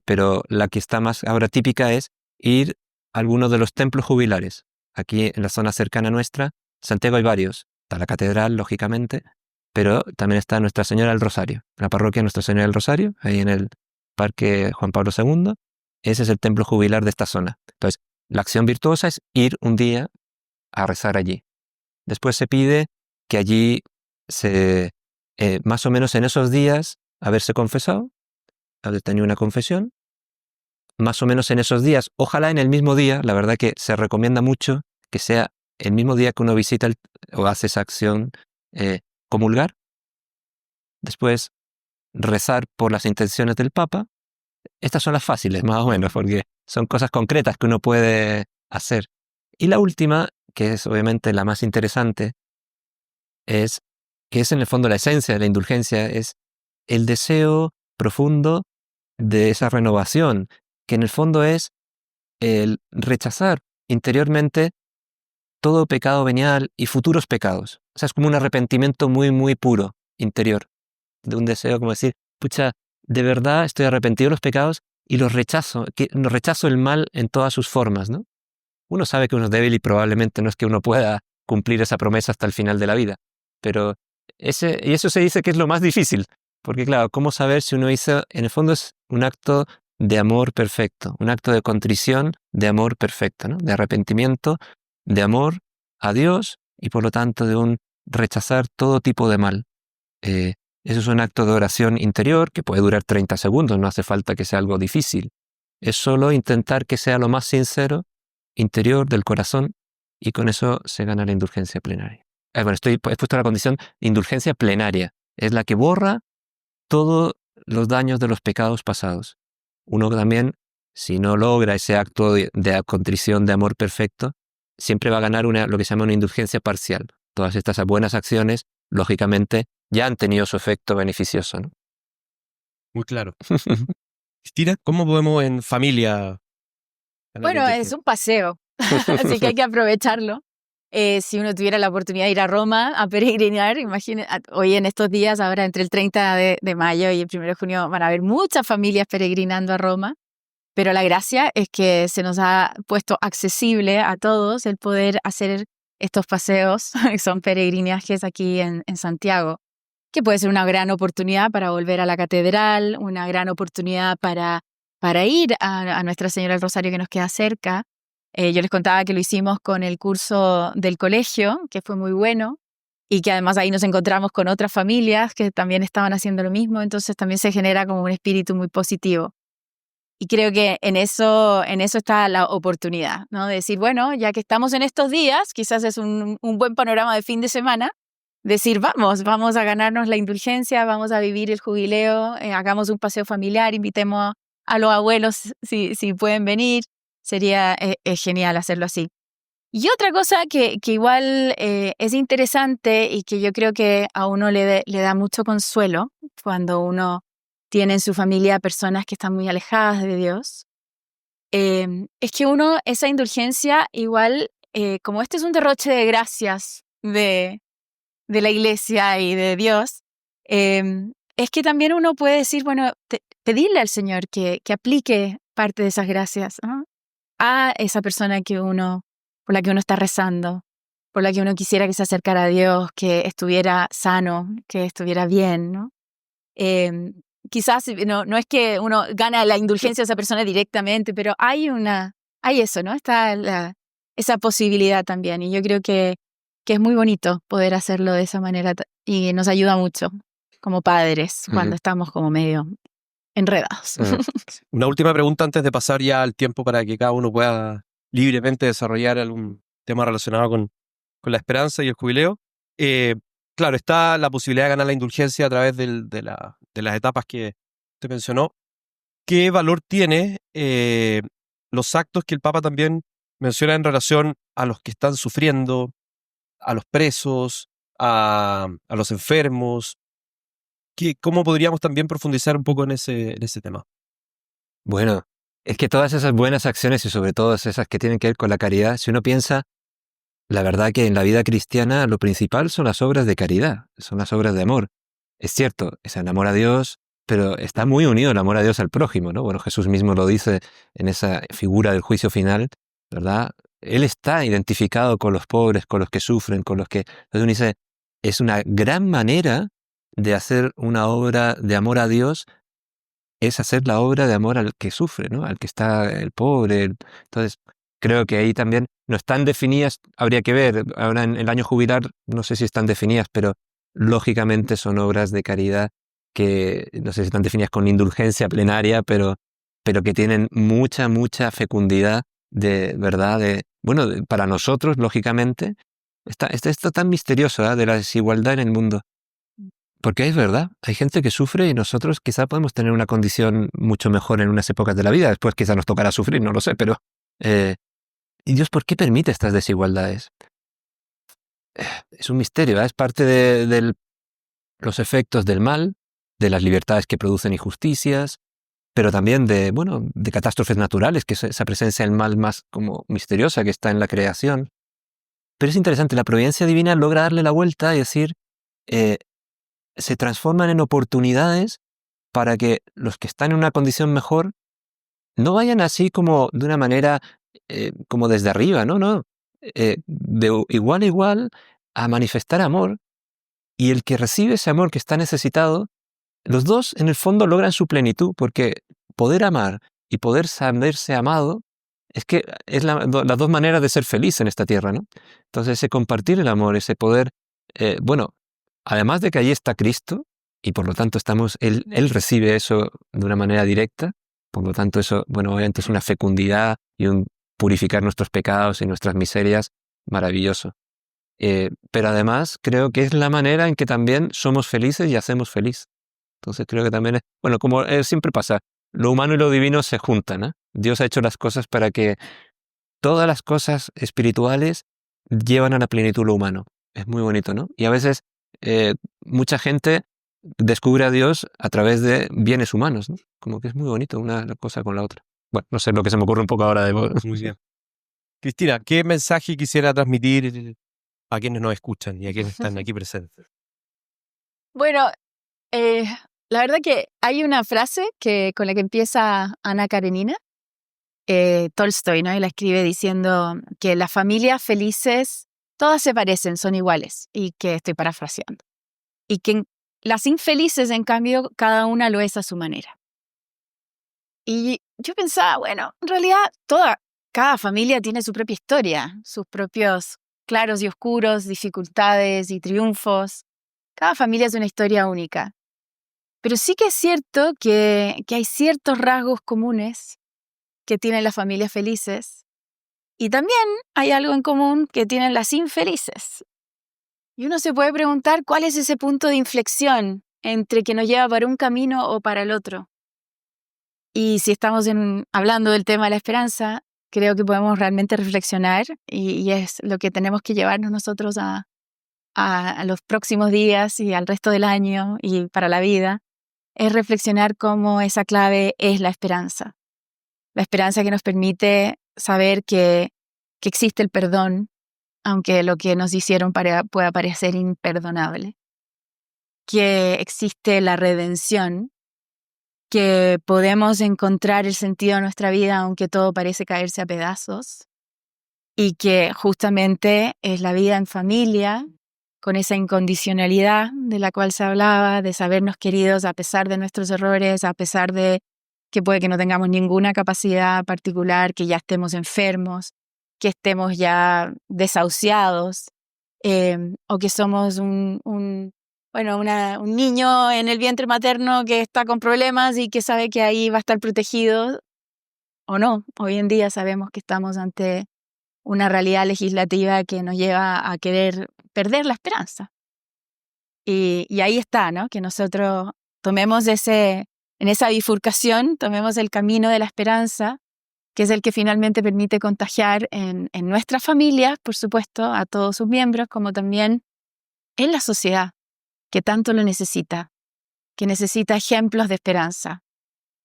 pero la que está más ahora típica es ir a alguno de los templos jubilares. Aquí en la zona cercana nuestra, Santiago hay varios. Está la catedral, lógicamente, pero también está Nuestra Señora del Rosario, la parroquia Nuestra Señora del Rosario, ahí en el Parque Juan Pablo II. Ese es el templo jubilar de esta zona. Entonces, la acción virtuosa es ir un día a rezar allí. Después se pide que allí más o menos en esos días, haberse confesado, haber tenido una confesión, más o menos en esos días, ojalá en el mismo día, la verdad que se recomienda mucho que sea el mismo día que uno visita o hace esa acción, comulgar, después rezar por las intenciones del Papa. Estas son las fáciles, más o menos, porque son cosas concretas que uno puede hacer. Y la última, que es obviamente la más interesante, que es en el fondo la esencia de la indulgencia, es el deseo profundo de esa renovación, que en el fondo es el rechazar interiormente todo pecado venial y futuros pecados. O sea, es como un arrepentimiento muy, muy puro, interior, de un deseo como decir, pucha, de verdad estoy arrepentido de los pecados y los rechazo, no rechazo el mal en todas sus formas, ¿no? Uno sabe que uno es débil y probablemente no es que uno pueda cumplir esa promesa hasta el final de la vida, pero y eso se dice que es lo más difícil, porque claro, ¿cómo saber si uno hizo, en el fondo es un acto de amor perfecto, un acto de contrición de amor perfecto, ¿no? De arrepentimiento, de amor a Dios y por lo tanto de un rechazar todo tipo de mal. Eso es un acto de oración interior que puede durar 30 segundos, no hace falta que sea algo difícil. Es solo intentar que sea lo más sincero, interior del corazón, y con eso se gana la indulgencia plenaria. Bueno, he puesto la condición indulgencia plenaria. Es la que borra todos los daños de los pecados pasados. Uno también, si no logra ese acto de contrición, de amor perfecto, siempre va a ganar lo que se llama una indulgencia parcial. Todas estas buenas acciones, lógicamente, ya han tenido su efecto beneficioso, ¿no? Muy claro. Cristina, ¿cómo podemos en familia ganar la Bueno, es indulgencia? un paseo, así que hay que aprovecharlo. Si uno tuviera la oportunidad de ir a Roma a peregrinar, imagínate, hoy en estos días, ahora entre el 30 de mayo y el 1 de junio, van a haber muchas familias peregrinando a Roma, pero la gracia es que se nos ha puesto accesible a todos el poder hacer estos paseos, que son peregrinajes aquí en Santiago, que puede ser una gran oportunidad para volver a la catedral, una gran oportunidad para ir a Nuestra Señora del Rosario que nos queda cerca. Yo les contaba que lo hicimos con el curso del colegio, que fue muy bueno, y que además ahí nos encontramos con otras familias que también estaban haciendo lo mismo, entonces también se genera como un espíritu muy positivo. Y creo que en eso está la oportunidad, ¿no? De decir, bueno, ya que estamos en estos días, quizás es un buen panorama de fin de semana, decir, vamos a ganarnos la indulgencia, vamos a vivir el jubileo, hagamos un paseo familiar, invitemos a los abuelos si pueden venir. Sería genial hacerlo así. Y otra cosa que igual es interesante y que yo creo que a uno le da mucho consuelo cuando uno tiene en su familia personas que están muy alejadas de Dios, es que uno, esa indulgencia igual, como este es un derroche de gracias de la iglesia y de Dios, es que también uno puede decir, bueno, pedirle al Señor que aplique parte de esas gracias, ¿no? A esa persona por la que uno está rezando, por la que uno quisiera que se acercara a Dios, que estuviera sano, que estuviera bien, ¿no? Quizás no es que uno gana la indulgencia de esa persona directamente, pero hay eso, ¿no? Está esa posibilidad también. Y yo creo que es muy bonito poder hacerlo de esa manera y nos ayuda mucho como padres cuando estamos como medio enredados. Una última pregunta antes de pasar ya al tiempo para que cada uno pueda libremente desarrollar algún tema relacionado con la esperanza y el jubileo. Claro, está la posibilidad de ganar la indulgencia a través de las etapas que usted mencionó. ¿Qué valor tiene los actos que el Papa también menciona en relación a los que están sufriendo, a los presos, a los enfermos? ¿Cómo podríamos también profundizar un poco en ese tema? Bueno, es que todas esas buenas acciones y sobre todo esas que tienen que ver con la caridad, si uno piensa, la verdad que en la vida cristiana lo principal son las obras de caridad, son las obras de amor. Es cierto, es el amor a Dios, pero está muy unido el amor a Dios al prójimo, ¿no? Bueno, Jesús mismo lo dice en esa figura del juicio final, ¿verdad? Él está identificado con los pobres, con los que sufren, con los que... Entonces uno dice, es una gran manera de hacer una obra de amor a Dios, es hacer la obra de amor al que sufre, ¿no? Al que está el pobre. Entonces, creo que ahí también no están definidas, habría que ver, ahora en el año jubilar no sé si están definidas, pero lógicamente son obras de caridad que no sé si están definidas con indulgencia plenaria, pero que tienen mucha fecundidad de verdad, para nosotros, lógicamente, está tan misterioso, ¿eh? De la desigualdad en el mundo. Porque es verdad, hay gente que sufre y nosotros quizá podemos tener una condición mucho mejor en unas épocas de la vida, después quizá nos tocará sufrir, no lo sé, pero... ¿Y Dios por qué permite estas desigualdades? Es un misterio, ¿eh? Es parte de los efectos del mal, de las libertades que producen injusticias, pero también de catástrofes naturales, que es esa presencia del mal más como misteriosa que está en la creación. Pero es interesante, la providencia divina logra darle la vuelta y decir... se transforman en oportunidades para que los que están en una condición mejor no vayan así como de una manera como desde arriba, no, de igual a igual a manifestar amor, y el que recibe ese amor que está necesitado, los dos en el fondo logran su plenitud, porque poder amar y poder saberse amado es que es las dos maneras de ser feliz en esta tierra, ¿no? Entonces ese compartir el amor, ese poder, además de que allí está Cristo, y por lo tanto Él recibe eso de una manera directa, por lo tanto eso, obviamente es una fecundidad y un purificar nuestros pecados y nuestras miserias maravilloso. Pero además creo que es la manera en que también somos felices y hacemos feliz. Entonces creo que también es, bueno, como siempre pasa, lo humano y lo divino se juntan, ¿eh? Dios ha hecho las cosas para que todas las cosas espirituales llevan a la plenitud lo humano. Es muy bonito, ¿no? Y a veces mucha gente descubre a Dios a través de bienes humanos, ¿no? Como que es muy bonito una cosa con la otra. Bueno, no sé lo que se me ocurre un poco ahora de... Muy bien. Cristina, ¿qué mensaje quisiera transmitir a quienes nos escuchan y a quienes están aquí presentes? Bueno, la verdad que hay una frase con la que empieza Ana Karenina, Tolstoy, ¿no? Y la escribe diciendo que las familias felices, todas se parecen, son iguales, y que estoy parafraseando. Y que las infelices, en cambio, cada una lo es a su manera. Y yo pensaba, bueno, en realidad cada familia tiene su propia historia, sus propios claros y oscuros, dificultades y triunfos. Cada familia es una historia única. Pero sí que es cierto que hay ciertos rasgos comunes que tienen las familias felices y también hay algo en común que tienen las infelices. Y uno se puede preguntar cuál es ese punto de inflexión entre que nos lleva para un camino o para el otro. Y si estamos hablando del tema de la esperanza, creo que podemos realmente reflexionar y es lo que tenemos que llevarnos nosotros a los próximos días y al resto del año y para la vida, es reflexionar cómo esa clave es la esperanza. La esperanza que nos permite saber que existe el perdón, aunque lo que nos hicieron pueda parecer imperdonable. Que existe la redención, que podemos encontrar el sentido de nuestra vida aunque todo parece caerse a pedazos. Y que justamente es la vida en familia, con esa incondicionalidad de la cual se hablaba, de sabernos queridos a pesar de nuestros errores, a pesar de que puede que no tengamos ninguna capacidad particular, que ya estemos enfermos, que estemos ya desahuciados, o que somos un niño en el vientre materno que está con problemas y que sabe que ahí va a estar protegido, o no. Hoy en día sabemos que estamos ante una realidad legislativa que nos lleva a querer perder la esperanza. Y ahí está, ¿no? Que nosotros tomemos en esa bifurcación, tomemos el camino de la esperanza, que es el que finalmente permite contagiar en nuestras familias, por supuesto, a todos sus miembros, como también en la sociedad, que tanto lo necesita, que necesita ejemplos de esperanza.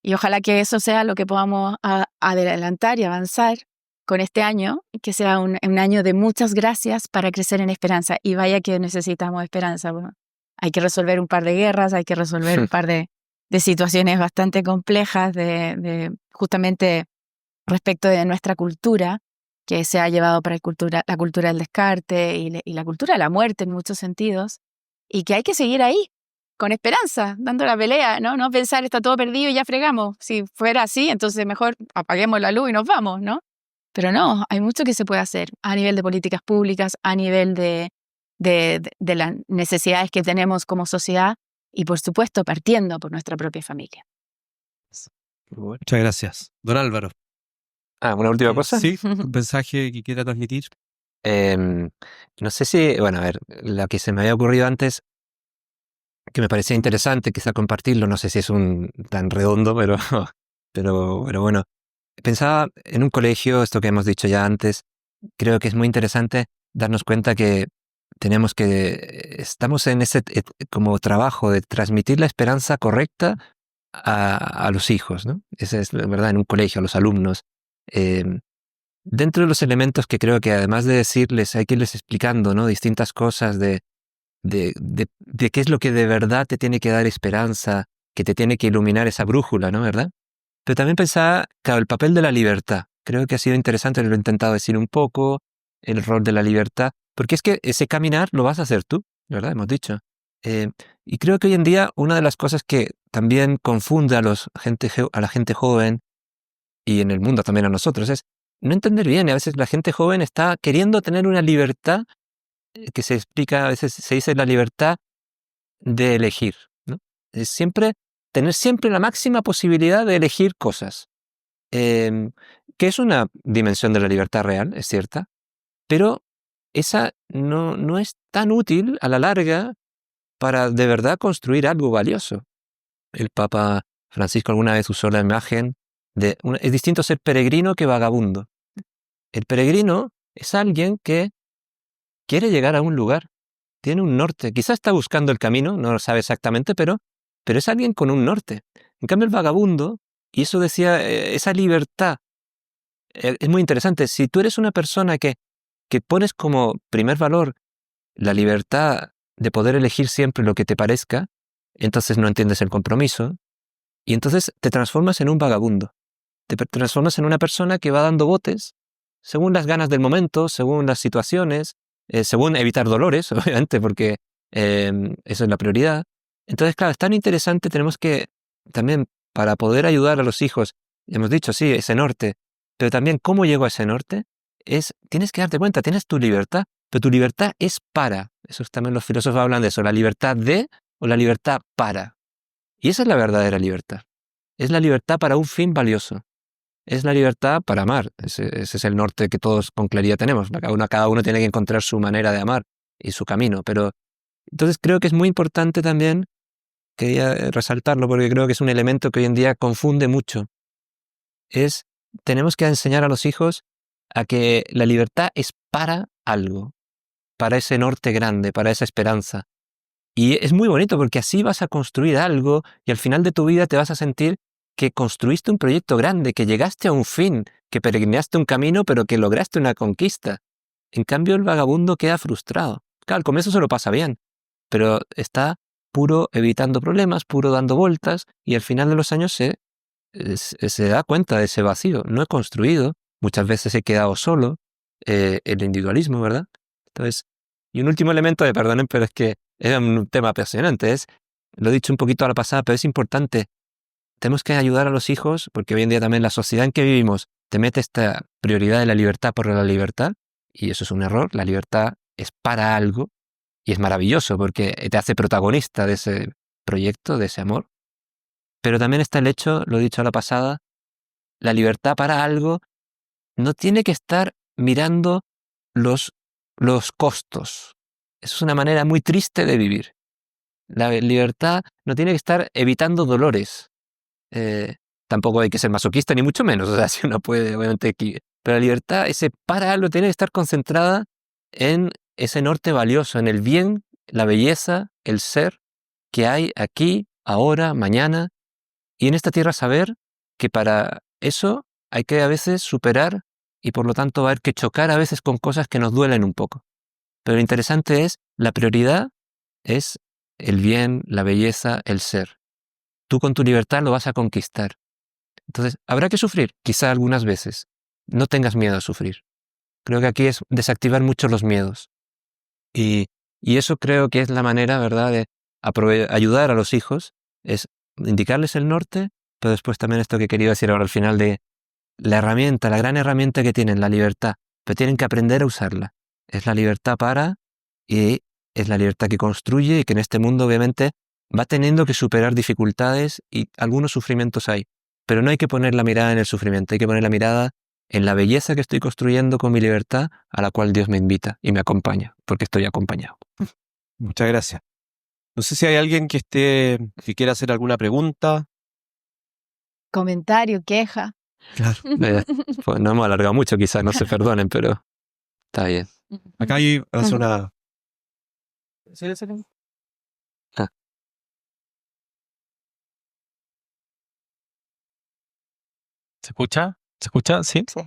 Y ojalá que eso sea lo que podamos adelantar y avanzar con este año, que sea un año de muchas gracias para crecer en esperanza. Y vaya que necesitamos esperanza. Bueno, hay que resolver un par de guerras, hay que resolver un par de situaciones bastante complejas justamente respecto de nuestra cultura, que se ha llevado para la cultura del descarte y la cultura de la muerte en muchos sentidos, y que hay que seguir ahí, con esperanza, dando la pelea, ¿no? No pensar está todo perdido y ya fregamos. Si fuera así, entonces mejor apaguemos la luz y nos vamos, ¿no? Pero no, hay mucho que se puede hacer a nivel de políticas públicas, a nivel de las necesidades que tenemos como sociedad y, por supuesto, partiendo por nuestra propia familia. Muchas gracias. Don Álvaro. ¿Una última cosa? Sí, un mensaje que quiera transmitir. No sé si, bueno, a ver, lo que se me había ocurrido antes, que me parecía interesante, quizá compartirlo, no sé si es tan redondo, pero bueno. Pensaba en un colegio, esto que hemos dicho ya antes, creo que es muy interesante darnos cuenta que estamos en ese como trabajo de transmitir la esperanza correcta a los hijos, ¿no? Esa es la verdad, en un colegio, a los alumnos. Dentro de los elementos que creo que además de decirles, hay que irles explicando, ¿no? Distintas cosas de qué es lo que de verdad te tiene que dar esperanza, que te tiene que iluminar esa brújula, ¿no? ¿Verdad? Pero también pensaba, claro, el papel de la libertad. Creo que ha sido interesante, lo he intentado decir un poco, el rol de la libertad, porque es que ese caminar lo vas a hacer tú, ¿verdad? Hemos dicho. Y creo que hoy en día una de las cosas que también confunde a la gente joven y en el mundo también a nosotros es no entender bien. Y a veces la gente joven está queriendo tener una libertad que se explica, a veces se dice la libertad de elegir, ¿no? Es tener siempre la máxima posibilidad de elegir cosas, que es una dimensión de la libertad real, es cierta, pero esa no es tan útil a la larga para de verdad construir algo valioso. el Papa Francisco alguna vez usó la imagen es distinto ser peregrino que vagabundo. El peregrino es alguien que quiere llegar a un lugar, tiene un norte. Quizás está buscando el camino, no lo sabe exactamente, pero es alguien con un norte. En cambio, el vagabundo, y eso decía, esa libertad, es muy interesante. Si tú eres una persona que pones como primer valor la libertad de poder elegir siempre lo que te parezca, entonces no entiendes el compromiso, y entonces te transformas en un vagabundo. Te transformas en una persona que va dando botes según las ganas del momento, según las situaciones, según evitar dolores, obviamente, porque eso es la prioridad. Entonces, claro, es tan interesante, tenemos que también, para poder ayudar a los hijos, hemos dicho, sí, ese norte, pero también cómo llego a ese norte, tienes que darte cuenta, tienes tu libertad, pero tu libertad es para. Eso también los filósofos hablan de eso, la libertad de o la libertad para. Y esa es la verdadera libertad. Es la libertad para un fin valioso. Es la libertad para amar. Ese es el norte que todos con claridad tenemos. Cada uno tiene que encontrar su manera de amar y su camino. Pero entonces creo que es muy importante también, quería resaltarlo porque creo que es un elemento que hoy en día confunde mucho. Tenemos que enseñar a los hijos a que la libertad es para algo, para ese norte grande, para esa esperanza. Y es muy bonito porque así vas a construir algo y al final de tu vida te vas a sentir que construiste un proyecto grande, que llegaste a un fin, que peregrinaste un camino, pero que lograste una conquista. En cambio, el vagabundo queda frustrado. Claro, al comienzo se lo pasa bien, pero está puro evitando problemas, puro dando vueltas, y al final de los años se da cuenta de ese vacío. No he construido, muchas veces he quedado solo, el individualismo, ¿verdad? Entonces, y un último elemento, perdonen, pero es que es un tema apasionante, lo he dicho un poquito a la pasada, pero es importante. Tenemos que ayudar a los hijos, porque hoy en día también la sociedad en que vivimos te mete esta prioridad de la libertad por la libertad, y eso es un error. La libertad es para algo, y es maravilloso porque te hace protagonista de ese proyecto, de ese amor. Pero también está el hecho, lo he dicho a la pasada, la libertad para algo no tiene que estar mirando los costos. Eso es una manera muy triste de vivir. La libertad no tiene que estar evitando dolores. Tampoco hay que ser masoquista, ni mucho menos. O sea, si uno puede, obviamente. Pero la libertad, ese para algo, tiene que estar concentrada en ese norte valioso, en el bien, la belleza, el ser que hay aquí, ahora, mañana. Y en esta tierra saber que para eso hay que a veces superar y por lo tanto va a haber que chocar a veces con cosas que nos duelen un poco. Pero lo interesante es, la prioridad es el bien, la belleza, el ser. Tú con tu libertad lo vas a conquistar. Entonces, habrá que sufrir, quizá algunas veces. No tengas miedo a sufrir. Creo que aquí es desactivar mucho los miedos. Y eso creo que es la manera, ¿verdad?, de ayudar a los hijos, es indicarles el norte, pero después también esto que quería decir ahora al final de la herramienta, la gran herramienta que tienen, la libertad, pero tienen que aprender a usarla. Es la libertad y es la libertad que construye y que en este mundo obviamente va teniendo que superar dificultades y algunos sufrimientos hay. Pero no hay que poner la mirada en el sufrimiento, hay que poner la mirada en la belleza que estoy construyendo con mi libertad, a la cual Dios me invita y me acompaña, porque estoy acompañado. Muchas gracias. No sé si hay alguien que quiera hacer alguna pregunta. Comentario, queja. Claro. Pues no hemos alargado mucho, quizás, no se perdonen, pero está bien. Acá hay una... Ah. ¿Se escucha? ¿Se escucha? Sí. Sí.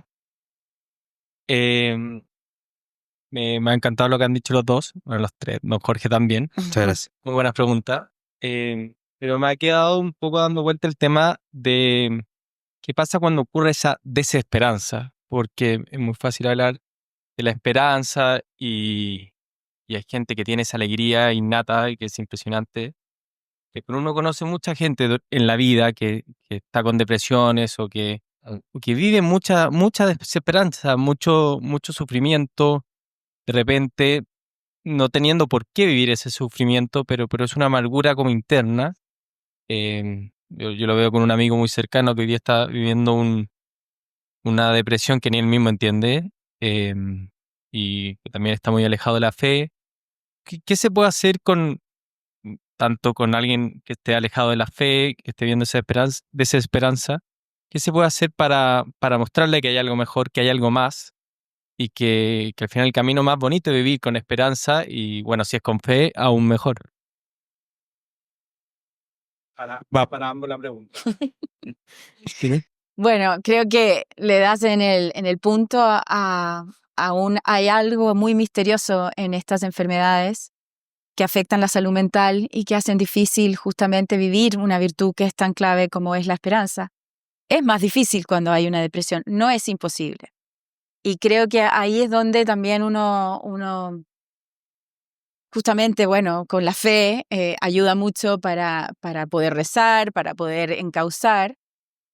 Me ha encantado lo que han dicho los dos, bueno, los tres, don Jorge también. Muchas gracias. Muy buenas preguntas. Pero me ha quedado un poco dando vuelta el tema de qué pasa cuando ocurre esa desesperanza, porque es muy fácil hablar de la esperanza y hay gente que tiene esa alegría innata y que es impresionante. Pero uno conoce mucha gente en la vida que está con depresiones o que vive mucha desesperanza, mucho sufrimiento, de repente no teniendo por qué vivir ese sufrimiento, pero es una amargura como interna. Yo lo veo con un amigo muy cercano que hoy día está viviendo una depresión que ni él mismo entiende, y que también está muy alejado de la fe. ¿Qué se puede hacer tanto con alguien que esté alejado de la fe, que esté viendo esa desesperanza, ¿qué se puede hacer para mostrarle que hay algo mejor, que hay algo más? Y que al final el camino más bonito es vivir con esperanza y, bueno, si es con fe, aún mejor. Va para ambos la pregunta. Bueno, creo que le das en el punto hay algo muy misterioso en estas enfermedades que afectan la salud mental y que hacen difícil justamente vivir una virtud que es tan clave como es la esperanza. Es más difícil cuando hay una depresión, no es imposible. Y creo que ahí es donde también uno justamente, bueno, con la fe ayuda mucho para poder rezar, para poder encauzar.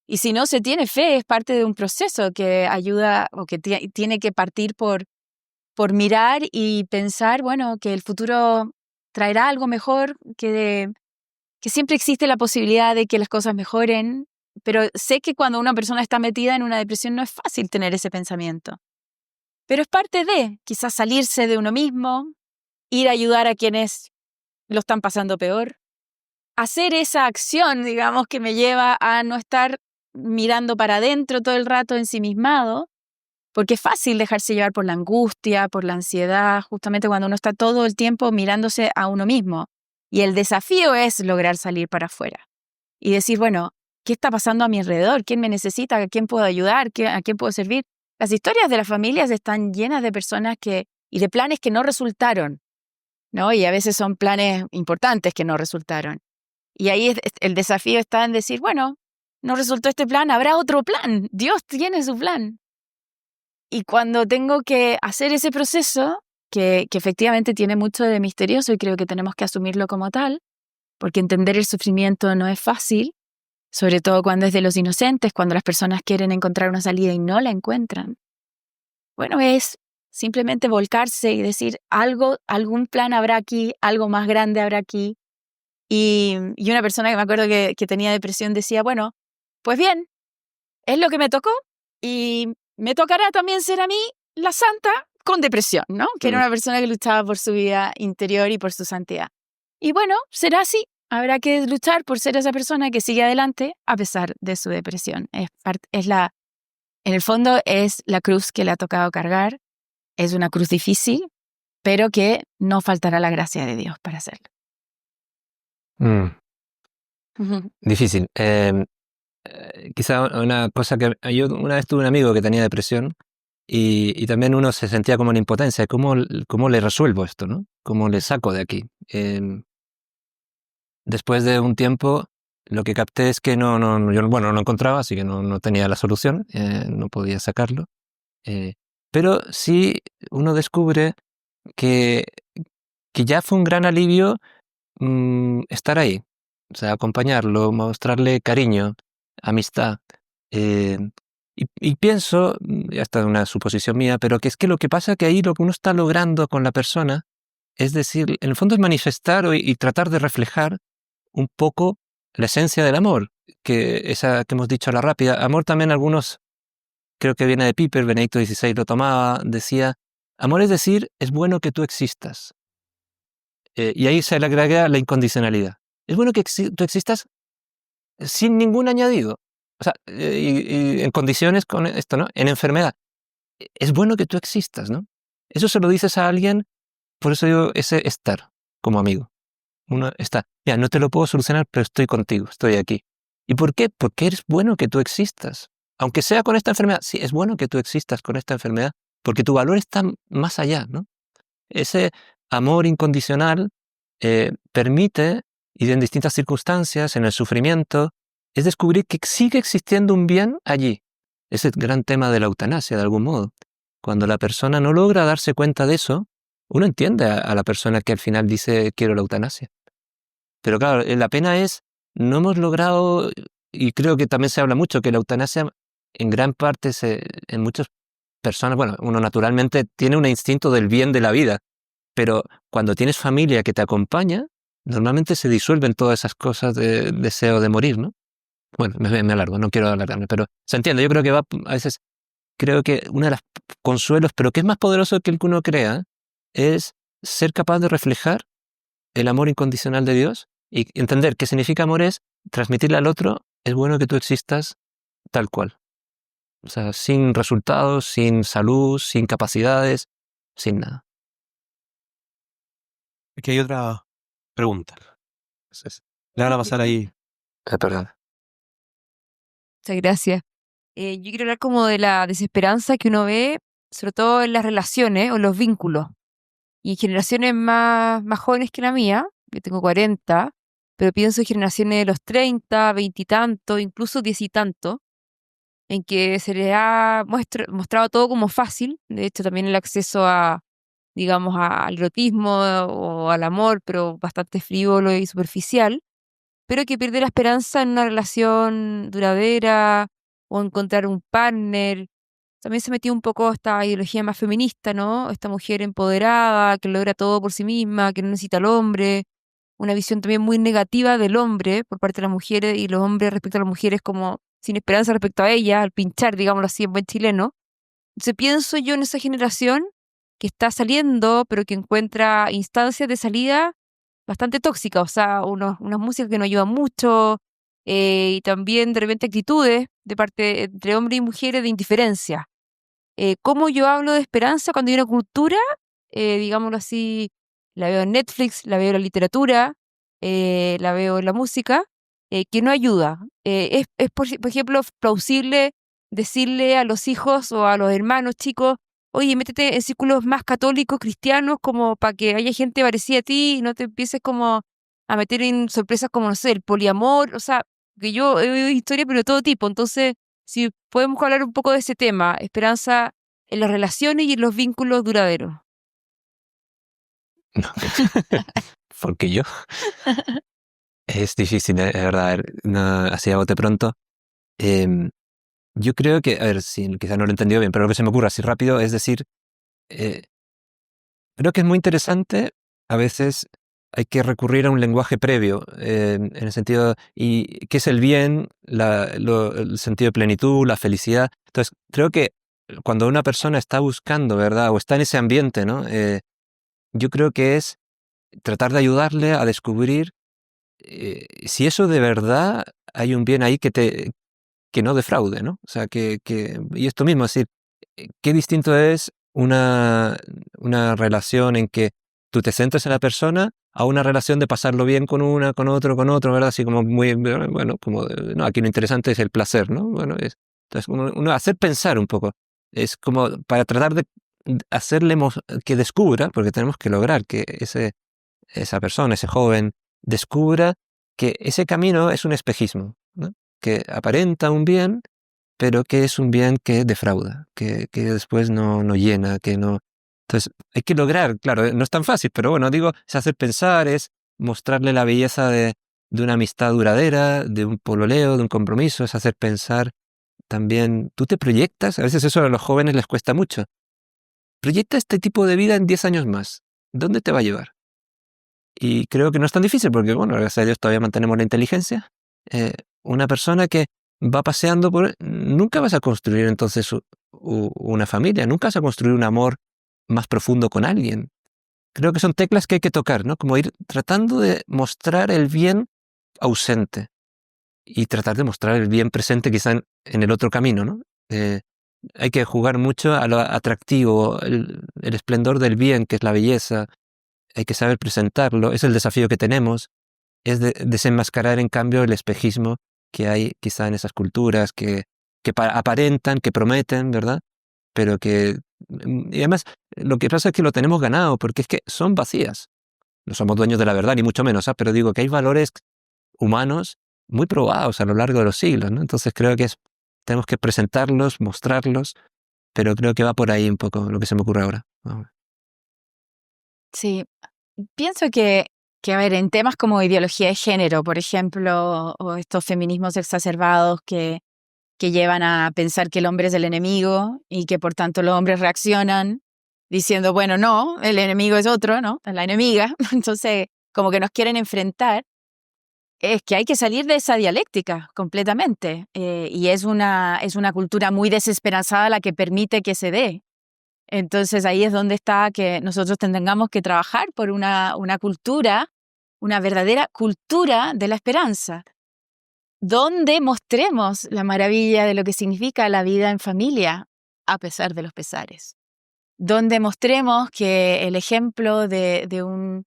Y si no se tiene fe, es parte de un proceso que ayuda o que tiene que partir por mirar y pensar, bueno, que el futuro traerá algo mejor, que siempre existe la posibilidad de que las cosas mejoren. Pero sé que cuando una persona está metida en una depresión no es fácil tener ese pensamiento. Pero es parte de, quizás salirse de uno mismo, ir a ayudar a quienes lo están pasando peor, hacer esa acción, digamos, que me lleva a no estar mirando para adentro todo el rato ensimismado, porque es fácil dejarse llevar por la angustia, por la ansiedad, justamente cuando uno está todo el tiempo mirándose a uno mismo. Y el desafío es lograr salir para afuera y decir, bueno, ¿qué está pasando a mi alrededor? ¿Quién me necesita? ¿A quién puedo ayudar? ¿A quién puedo servir? Las historias de las familias están llenas de personas y de planes que no resultaron, ¿no? Y a veces son planes importantes que no resultaron. Y ahí el desafío está en decir, bueno, no resultó este plan, habrá otro plan. Dios tiene su plan. Y cuando tengo que hacer ese proceso, que efectivamente tiene mucho de misterioso y creo que tenemos que asumirlo como tal, porque entender el sufrimiento no es fácil, sobre todo cuando es de los inocentes, cuando las personas quieren encontrar una salida y no la encuentran. Bueno, es simplemente volcarse y decir, algún plan habrá aquí, algo más grande habrá aquí. Y una persona que me acuerdo que tenía depresión decía, bueno, pues bien, es lo que me tocó y me tocará también ser a mí la santa con depresión, ¿no? Que era una persona que luchaba por su vida interior y por su santidad. Y bueno, será así. Habrá que luchar por ser esa persona que sigue adelante a pesar de su depresión. En el fondo es la cruz que le ha tocado cargar. Es una cruz difícil, pero que no faltará la gracia de Dios para hacerlo. Difícil. Quizá una cosa que yo una vez tuve un amigo que tenía depresión y también uno se sentía como en impotencia. ¿Cómo le resuelvo esto, no? ¿Cómo le saco de aquí? Después de un tiempo, lo que capté es que yo no lo encontraba, así que no tenía la solución, no podía sacarlo. Pero sí uno descubre que ya fue un gran alivio estar ahí, o sea, acompañarlo, mostrarle cariño, amistad. Y pienso, hasta una suposición mía, pero que es que lo que pasa es que ahí lo que uno está logrando con la persona es decir, en el fondo es manifestar y tratar de reflejar un poco la esencia del amor, esa que hemos dicho a la rápida. Amor también algunos, creo que viene de Piper, Benedicto XVI lo tomaba, decía, amor es decir, es bueno que tú existas. Y ahí se le agrega la incondicionalidad. Es bueno que tú existas sin ningún añadido. O sea, y en condiciones con esto, ¿no? En enfermedad. Es bueno que tú existas, ¿no? Eso se lo dices a alguien, por eso digo ese estar como amigo. Uno está, ya, no te lo puedo solucionar, pero estoy contigo, estoy aquí. ¿Y por qué? Porque es bueno que tú existas. Aunque sea con esta enfermedad, sí, es bueno que tú existas con esta enfermedad, porque tu valor está más allá, ¿no? Ese amor incondicional permite, y en distintas circunstancias, en el sufrimiento, es descubrir que sigue existiendo un bien allí. Es el gran tema de la eutanasia, de algún modo. Cuando la persona no logra darse cuenta de eso, uno entiende a la persona que al final dice quiero la eutanasia. Pero claro, la pena es, no hemos logrado, y creo que también se habla mucho, que la eutanasia en gran parte, en muchas personas, bueno, uno naturalmente tiene un instinto del bien de la vida, pero cuando tienes familia que te acompaña, normalmente se disuelven todas esas cosas de deseo de morir, ¿no? Bueno, me alargo, no quiero alargarme, pero se entiende, yo creo que a veces, creo que uno de los consuelos, pero que es más poderoso que el que uno crea, es ser capaz de reflejar el amor incondicional de Dios Y entender qué significa amor es transmitirle al otro, es bueno que tú existas tal cual. O sea, sin resultados, sin salud, sin capacidades, sin nada. Aquí hay otra pregunta. Le van a pasar ahí. Perdón. Muchas gracias. Yo quiero hablar como de la desesperanza que uno ve, sobre todo en las relaciones o en los vínculos. Y en generaciones más jóvenes que la mía, yo tengo 40, pero pienso en generaciones de los 30, 20 y tantos, incluso 10 y tantos, en que se les ha mostrado todo como fácil. De hecho, también el acceso a, digamos, al erotismo o al amor, pero bastante frívolo y superficial, pero que pierde la esperanza en una relación duradera o encontrar un partner. También se metió un poco esta ideología más feminista, ¿no? Esta mujer empoderada, que logra todo por sí misma, que no necesita al hombre. Una visión también muy negativa del hombre por parte de las mujeres y los hombres respecto a las mujeres como sin esperanza respecto a ellas, al pinchar, digámoslo así, en buen chileno. Entonces pienso yo en esa generación que está saliendo, pero que encuentra instancias de salida bastante tóxicas, o sea, unas músicas que no ayudan mucho, y también de repente actitudes de parte entre hombres y mujeres de indiferencia. ¿Cómo yo hablo de esperanza cuando hay una cultura, digámoslo así, la veo en Netflix, la veo en la literatura, la veo en la música, que no ayuda? Por ejemplo, plausible decirle a los hijos o a los hermanos chicos, oye, métete en círculos más católicos, cristianos, como para que haya gente parecida a ti y no te empieces como a meter en sorpresas como, no sé, el poliamor, o sea, que yo he oído historias, pero de todo tipo. Entonces, si podemos hablar un poco de ese tema, esperanza en las relaciones y en los vínculos duraderos. No. Porque yo. Es difícil, es verdad. A ver, no, así a bote pronto. Yo creo que, a ver, si quizás no lo he entendido bien, pero lo que se me ocurre así rápido es decir, eh, creo que es muy interesante, a veces hay que recurrir a un lenguaje previo, en el sentido, y qué es el bien, el sentido de plenitud, la felicidad. Entonces, creo que cuando una persona está buscando, ¿verdad? O está en ese ambiente, ¿no? Yo creo que es tratar de ayudarle a descubrir si eso de verdad hay un bien ahí que no defraude, ¿no? O sea, y esto mismo, es decir, qué distinto es una relación en que tú te centras en la persona a una relación de pasarlo bien con una, con otro, ¿verdad? Así como muy, bueno, como, no, aquí lo interesante es el placer, ¿no? Bueno, entonces, uno hacer pensar un poco, es como para tratar de hacerle que descubra, porque tenemos que lograr que esa persona, ese joven, descubra que ese camino es un espejismo, ¿no? Que aparenta un bien, pero que es un bien que defrauda, que después no llena, que no... Entonces, hay que lograr, claro, no es tan fácil, pero bueno, digo, es hacer pensar, es mostrarle la belleza de una amistad duradera, de un pololeo, de un compromiso, es hacer pensar también, tú te proyectas, a veces eso a los jóvenes les cuesta mucho, proyecta este tipo de vida en 10 años más, ¿dónde te va a llevar? Y creo que no es tan difícil porque, bueno, gracias a Dios todavía mantenemos la inteligencia. Una persona que va paseando nunca vas a construir entonces una familia, nunca vas a construir un amor más profundo con alguien. Creo que son teclas que hay que tocar, ¿no? Como ir tratando de mostrar el bien ausente y tratar de mostrar el bien presente quizá en el otro camino, ¿no? Hay que jugar mucho a lo atractivo, el esplendor del bien, que es la belleza. Hay que saber presentarlo, es el desafío que tenemos, es desenmascarar en cambio el espejismo que hay quizá en esas culturas que aparentan, que prometen, ¿verdad? Pero y además lo que pasa es que lo tenemos ganado, porque es que son vacías. No somos dueños de la verdad, ni mucho menos, ¿ah? Pero digo que hay valores humanos muy probados a lo largo de los siglos, ¿no? Entonces creo que tenemos que presentarlos, mostrarlos, pero creo que va por ahí un poco lo que se me ocurre ahora. Sí, pienso que, a ver, en temas como ideología de género, por ejemplo, o estos feminismos exacerbados que llevan a pensar que el hombre es el enemigo y que por tanto los hombres reaccionan diciendo, bueno, no, el enemigo es otro, ¿no? Es la enemiga. Entonces, como que nos quieren enfrentar. Es que hay que salir de esa dialéctica completamente. Y es una cultura muy desesperanzada la que permite que se dé. Entonces ahí es donde está que nosotros tengamos que trabajar por una cultura una verdadera cultura de la esperanza, donde mostremos la maravilla de lo que significa la vida en familia a pesar de los pesares, donde mostremos que el ejemplo de un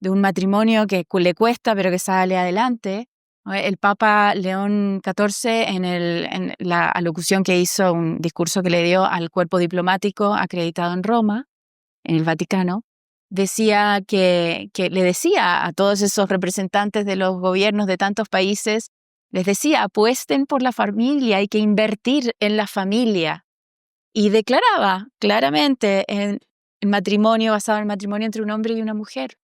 matrimonio que le cuesta pero que sale adelante. El Papa León XIV en la alocución que hizo, un discurso que le dio al cuerpo diplomático acreditado en Roma, en el Vaticano, decía que le decía a todos esos representantes de los gobiernos de tantos países, les decía, apuesten por la familia, hay que invertir en la familia. Y declaraba claramente en el matrimonio, basado en el matrimonio entre un hombre y una mujer.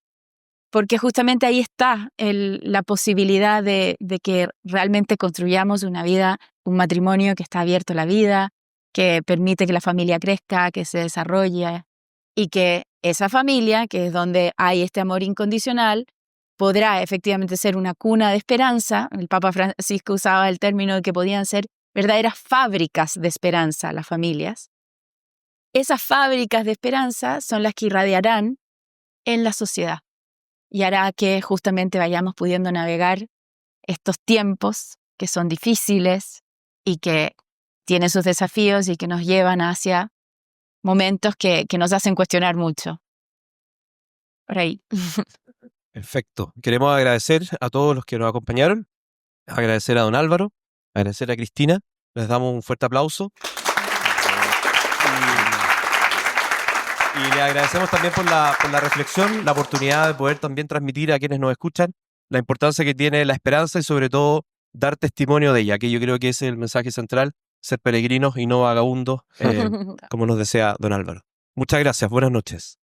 Porque justamente ahí está la posibilidad de que realmente construyamos una vida, un matrimonio que está abierto a la vida, que permite que la familia crezca, que se desarrolle y que esa familia, que es donde hay este amor incondicional, podrá efectivamente ser una cuna de esperanza. El Papa Francisco usaba el término de que podían ser verdaderas fábricas de esperanza las familias. Esas fábricas de esperanza son las que irradiarán en la sociedad y hará que justamente vayamos pudiendo navegar estos tiempos que son difíciles y que tienen sus desafíos y que nos llevan hacia momentos que nos hacen cuestionar mucho. Por ahí. Perfecto. Queremos agradecer a todos los que nos acompañaron, agradecer a don Álvaro, agradecer a Cristina. Les damos un fuerte aplauso. Y le agradecemos también por la reflexión, la oportunidad de poder también transmitir a quienes nos escuchan la importancia que tiene la esperanza y sobre todo dar testimonio de ella, que yo creo que ese es el mensaje central, ser peregrinos y no vagabundos, como nos desea don Álvaro. Muchas gracias, buenas noches.